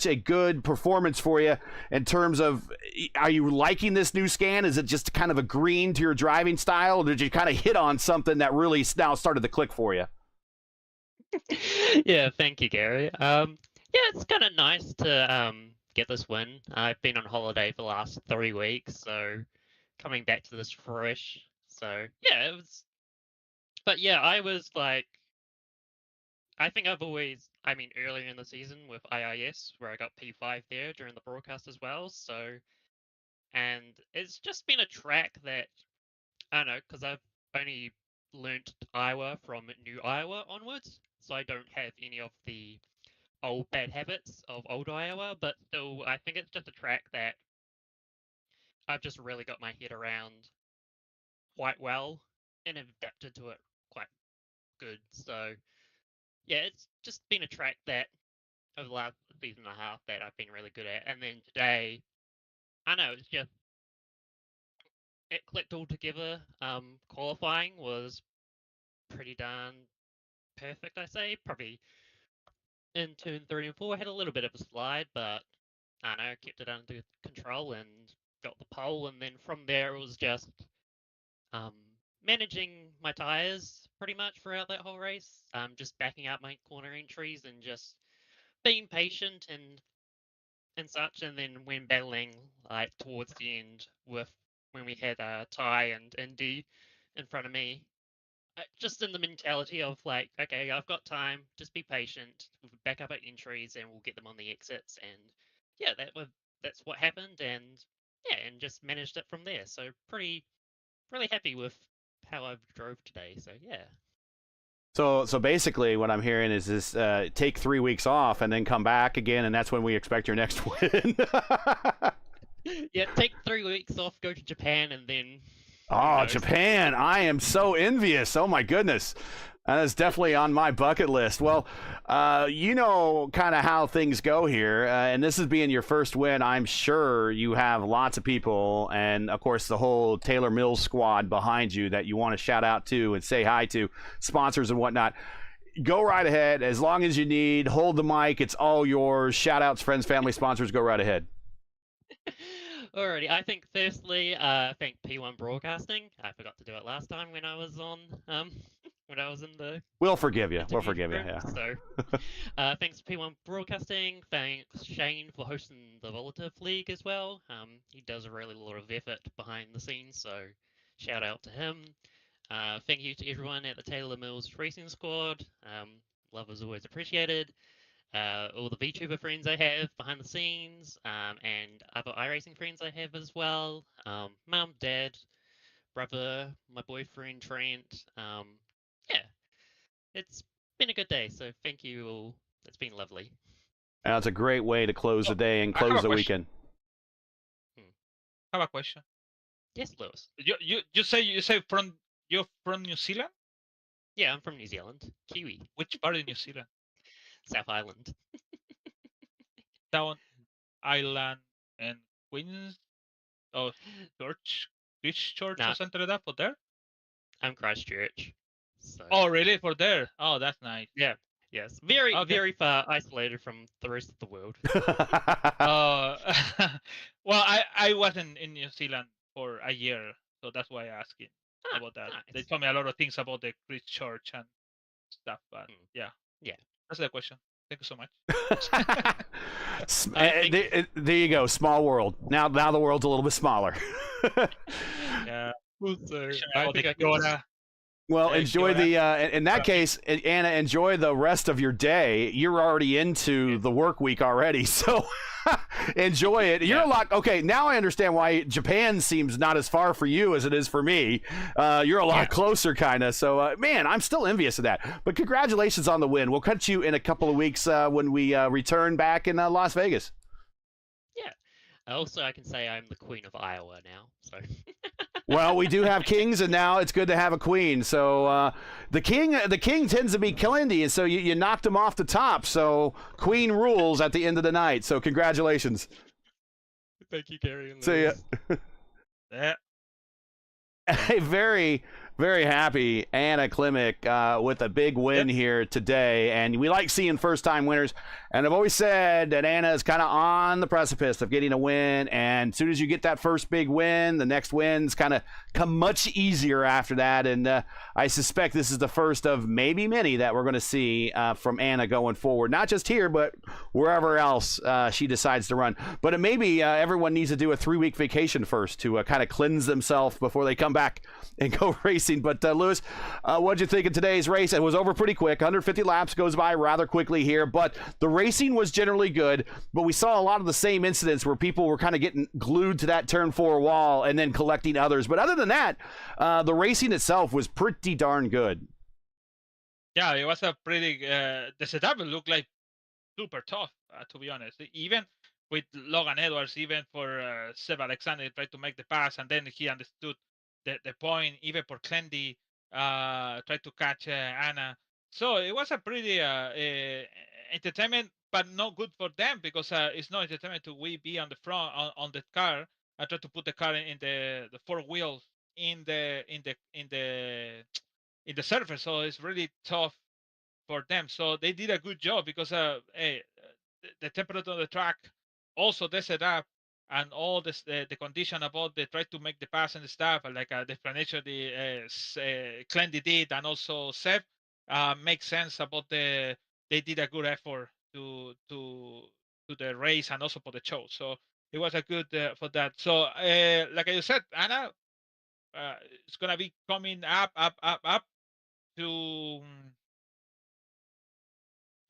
a good performance for you in terms of, are you liking this new scan? Is it just kind of agreeing to your driving style? Or did you kind of hit on something that really now started to click for you? Yeah, thank you, Gary. Yeah, it's kind of nice to get this win. I've been on holiday for the last 3 weeks, so coming back to this fresh. So yeah, it was. But yeah, I was like, I think earlier in the season with IIS, where I got P5 there during the broadcast as well. So, and it's just been a track that, I don't know, because I've only learnt Iowa from New Iowa onwards, so I don't have any of the old bad habits of old Iowa, but still, I think it's just a track that I've just really got my head around quite well and have adapted to it quite good. So, yeah, it's just been a track that over the last season and a half that I've been really good at. And then today, I know it's just it clicked all together. Qualifying was pretty darn perfect, I say. Probably in turn 3 and 4, I had a little bit of a slide, but I don't know, kept it under control and got the pole. And then from there, it was just managing my tires pretty much throughout that whole race. Just backing up my corner entries and just being patient and such. And then when battling like towards the end with when we had Ty and Indy in front of me, just in the mentality of like, okay, I've got time, just be patient, we'll back up our entries and we'll get them on the exits. And yeah, that's what happened. And yeah, and just managed it from there. So really happy with how I've drove today. So yeah. So basically, what I'm hearing is this: take 3 weeks off and then come back again, and that's when we expect your next win. Yeah, take 3 weeks off, go to Japan, and then. Oh, Japan! I am so envious. Oh my goodness. That is definitely on my bucket list. Well, you know kind of how things go here, and this is being your first win. I'm sure you have lots of people, and of course the whole Taylor Mills squad behind you that you want to shout out to and say hi to, sponsors and whatnot. Go right ahead. As long as you need, hold the mic. It's all yours. Shout outs, friends, family, sponsors. Go right ahead. Alrighty, I think firstly, thank P1 Broadcasting. I forgot to do it last time when I was on, when I was in the. We'll forgive you. We'll forgive you. Yeah. So, thanks P1 Broadcasting. Thanks Shane for hosting the Votive League as well. He does a really lot of effort behind the scenes, so shout out to him. Thank you to everyone at the Taylor Mills Racing Squad. Love is always appreciated. All the VTuber friends I have behind the scenes, and other iRacing friends I have as well. Mum, dad, brother, my boyfriend Trent. Yeah, it's been a good day, so thank you all. It's been lovely. That's a great way to close the day and close the weekend. I have a question. Yes, Lewis. You say you're from New Zealand? Yeah, I'm from New Zealand. Kiwi. Which part of New Zealand? South Island. Town Island and Queens or Christchurch or Nah, something like that for there? I'm Christchurch. So Oh, really? For there? Oh, that's nice. yeah, yes, very Okay. very far isolated from the rest of the world. Well, I was in New Zealand for a year, so that's why I asking about that. They Nice. told me a lot of things about the Christchurch and stuff, but yeah, Yeah. that's the question. Thank you so much. There you go. Small world. Now the world's a little bit smaller. Yeah. So I I think I can can just, Well, Yeah, enjoy go the. In that case, Anna, enjoy the rest of your day. You're already into the work week already, so enjoy it. You're a lot. Okay, now I understand why Japan seems not as far for you as it is for me. You're a lot closer, kind of. So, man, I'm still envious of that. But congratulations on the win. We'll catch you in a couple of weeks when we return back in Las Vegas. Yeah. Also, I can say I'm the queen of Iowa now. So. Well, we do have kings, and now it's good to have a queen. So the king tends to be Kennedy, and so you knocked him off the top. So queen rules at the end of the night. So congratulations. Thank you, Gary. And See ya. Yeah. Hey, very, very happy Anna Klimek with a big win here today. And we like seeing first-time winners. And I've always said that Anna is kind of on the precipice of getting a win. And as soon as you get that first big win, the next wins kind of come much easier after that. And I suspect this is the first of maybe many that we're going to see from Anna going forward. Not just here, but wherever else she decides to run. But maybe everyone needs to do a 3-week vacation first to kind of cleanse themselves before they come back and go racing. But Lewis, what'd you think of today's race? It was over pretty quick. 150 laps goes by rather quickly here, but the racing was generally good. But we saw a lot of the same incidents where people were kind of getting glued to that turn 4 wall and then collecting others. But other than that, the racing itself was pretty darn good. Yeah, it was a pretty. The setup looked like super tough, to be honest. Even with Logan Edwards, even for Seb Alexander, tried to make the pass, and then he understood the point. Even for Clendy, tried to catch Anna. So it was a pretty entertainment, but not good for them because it's not entertainment to we be on the front on the car. I tried to put the car in the 4 wheels in the surface, so it's really tough for them. So they did a good job because hey, the temperature of the track, also the setup and all this the condition about they try to make the pass and the stuff, like the explanation the Clendy did and also Seth makes sense about they did a good effort to the race and also for the show. So it was a good for that. So like I said, Anna, it's gonna be coming up to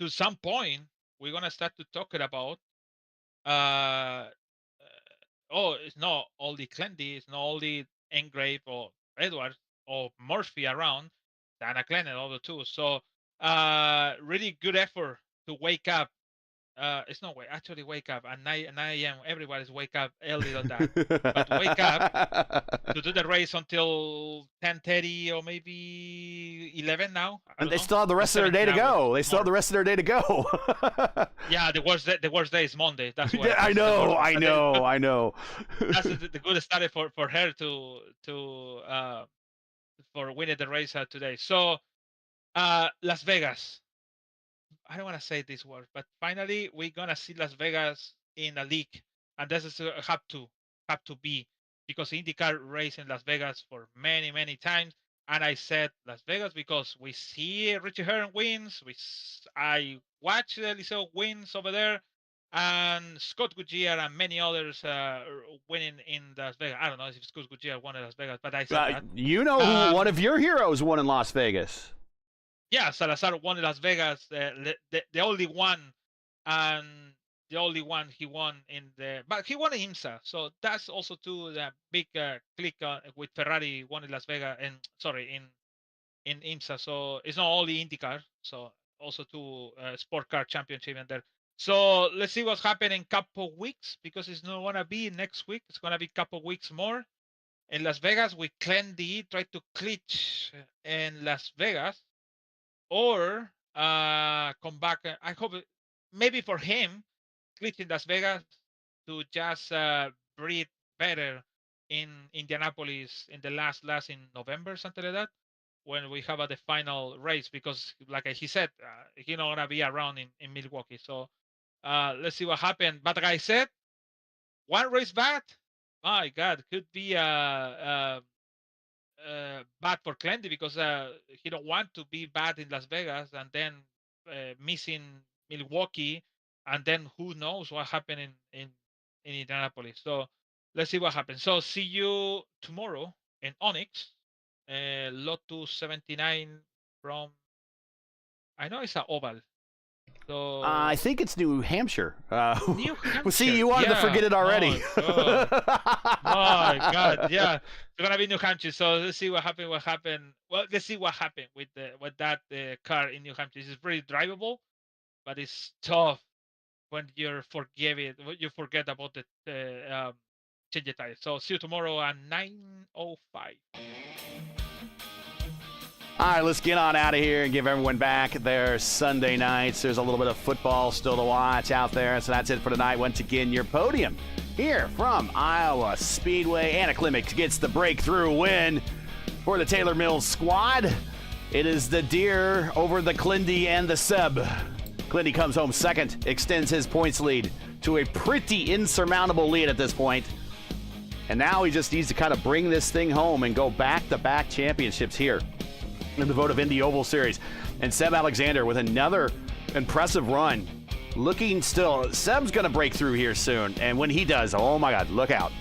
some point. We're gonna start to talking about it's not only Clendy, it's not only Engrave or Edwards or Murphy around, Anna Glenn and other two. So really good effort to wake up. It's not actually wake up at 9 a.m. Everybody's wake up early on that, but wake up to do the race until 10:30 or maybe 11 now. And they still have the rest of their day to go. They still have the rest of their day to go. Yeah, the worst day is Monday. That's why. I know. That's the good start for her to for winning the race today. So Las Vegas. I don't want to say this word, but finally we're gonna see Las Vegas in a league, and this is have to be because INDYCAR raced in Las Vegas for many times, and I said Las Vegas because we see Richie Hearn wins, I watch Eliseo wins over there, and Scott Goodyear and many others winning in Las Vegas. I don't know if Scott Goodyear won in Las Vegas, but I said that. You know who one of your heroes won in Las Vegas. Yeah, Salazar won in Las Vegas, the only one, and the only one he won but he won in IMSA, so that's also too the big click with Ferrari won in Las Vegas, and sorry in IMSA, so it's not only INDYCAR, so also two sport car championship in there. So let's see what's happening in couple weeks because it's not gonna be next week, it's gonna be couple weeks more. in Las Vegas with Clendy, try to glitch in Las Vegas, or come back. I hope maybe for him, glitch in Las Vegas to just breathe better in Indianapolis in the last in November, something like that, when we have the final race, because like he said, he's not gonna be around in Milwaukee. So let's see what happened. But like I said, one race back, my God, could be bad for Clendy, because he don't want to be bad in Las Vegas and then missing Milwaukee, and then who knows what happened in Indianapolis. So let's see what happens. So see you tomorrow in Onyx, Lotus 79 from, I know it's an oval. So I think it's New Hampshire. New Hampshire. Well, see, you wanted to forget it already. Oh, my God, yeah, it's gonna be New Hampshire. So let's see what happened. Well, let's see what happened with that car in New Hampshire. It's pretty drivable, but it's tough when you forget about the change the tires. So see you tomorrow at 9:05. All right, let's get on out of here and give everyone back their Sunday nights. There's a little bit of football still to watch out there. So that's it for tonight. Once again, your podium here from Iowa Speedway. Anna Klimek gets the breakthrough win for the Taylor Mills squad. It is the Deer over the Clendy and the Seb. Clendy comes home second, extends his points lead to a pretty insurmountable lead at this point. And now he just needs to kind of bring this thing home and go back-to-back championships here in the Votive Indy Oval Series. And Seb Alexander with another impressive run. Looking still, Seb's going to break through here soon. And when he does, oh my God, look out.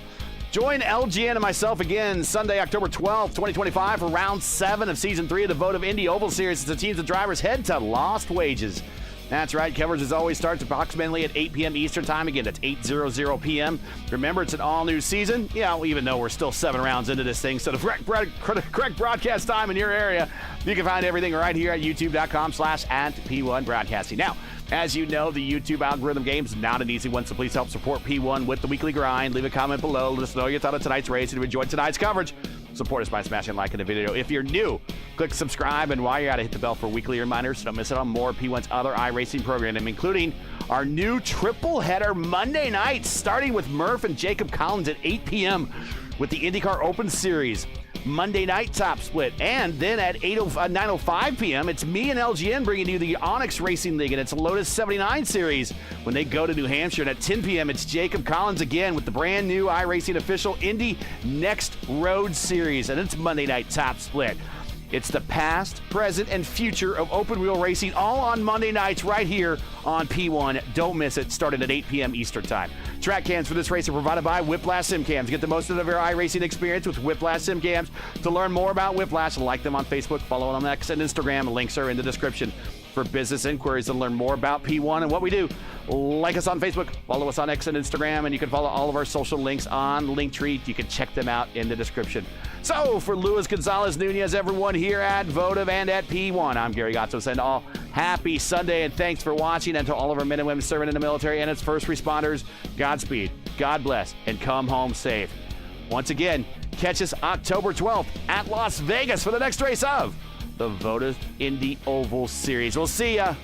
Join LGN and myself again Sunday, October 12th, 2025 for round 7 of season 3 of the Votive Indy Oval Series as the teams and drivers head to Lost Wages. That's right. Coverage as always starts approximately at 8 p.m. Eastern Time. Again, that's 8:00 p.m. Remember, it's an all-new season. Yeah, even though we're still 7 rounds into this thing, so the correct broadcast time in your area, you can find everything right here at youtube.com/@P1 Broadcasting. Now, as you know, the YouTube algorithm game is not an easy one, so please help support P1 with the weekly grind. Leave a comment below. Let us know your thought of tonight's race and if you enjoyed tonight's coverage. Support us by smashing like in the video. If you're new, click subscribe, and while you're at it, hit the bell for weekly reminders so don't miss out on more P1's other iRacing programming, including our new triple header Monday nights, starting with Murph and Jacob Collins at 8 p.m. with the INDYCAR Open Series. Monday night top split, and then at 9:05 p.m. it's me and LGN bringing you the Onyx Racing League and its Lotus 79 series when they go to New Hampshire. And at 10 p.m. it's Jacob Collins again with the brand new iRacing official Indy Next Road Series, and it's Monday night top split. It's the past, present, and future of open wheel racing, all on Monday nights right here on P1. Don't miss it, starting at 8 p.m. Eastern Time. Track cams for this race are provided by Whiplash Sim Cams. Get the most out of your iRacing experience with Whiplash Sim Cams. To learn more about Whiplash, like them on Facebook, follow them on X and Instagram. Links are in the description. For business inquiries and learn more about P1 and what we do, like us on Facebook, follow us on X and Instagram, and you can follow all of our social links on Linktree. You can check them out in the description. So for Luis Gonzalez Nunez, everyone here at Votive and at P1, I'm Gary Gatto, saying all happy Sunday, and thanks for watching. And to all of our men and women serving in the military and its first responders, Godspeed, God bless, and come home safe. Once again, catch us October 12th at Las Vegas for the next race of the Votive Indy Oval Series. We'll see ya.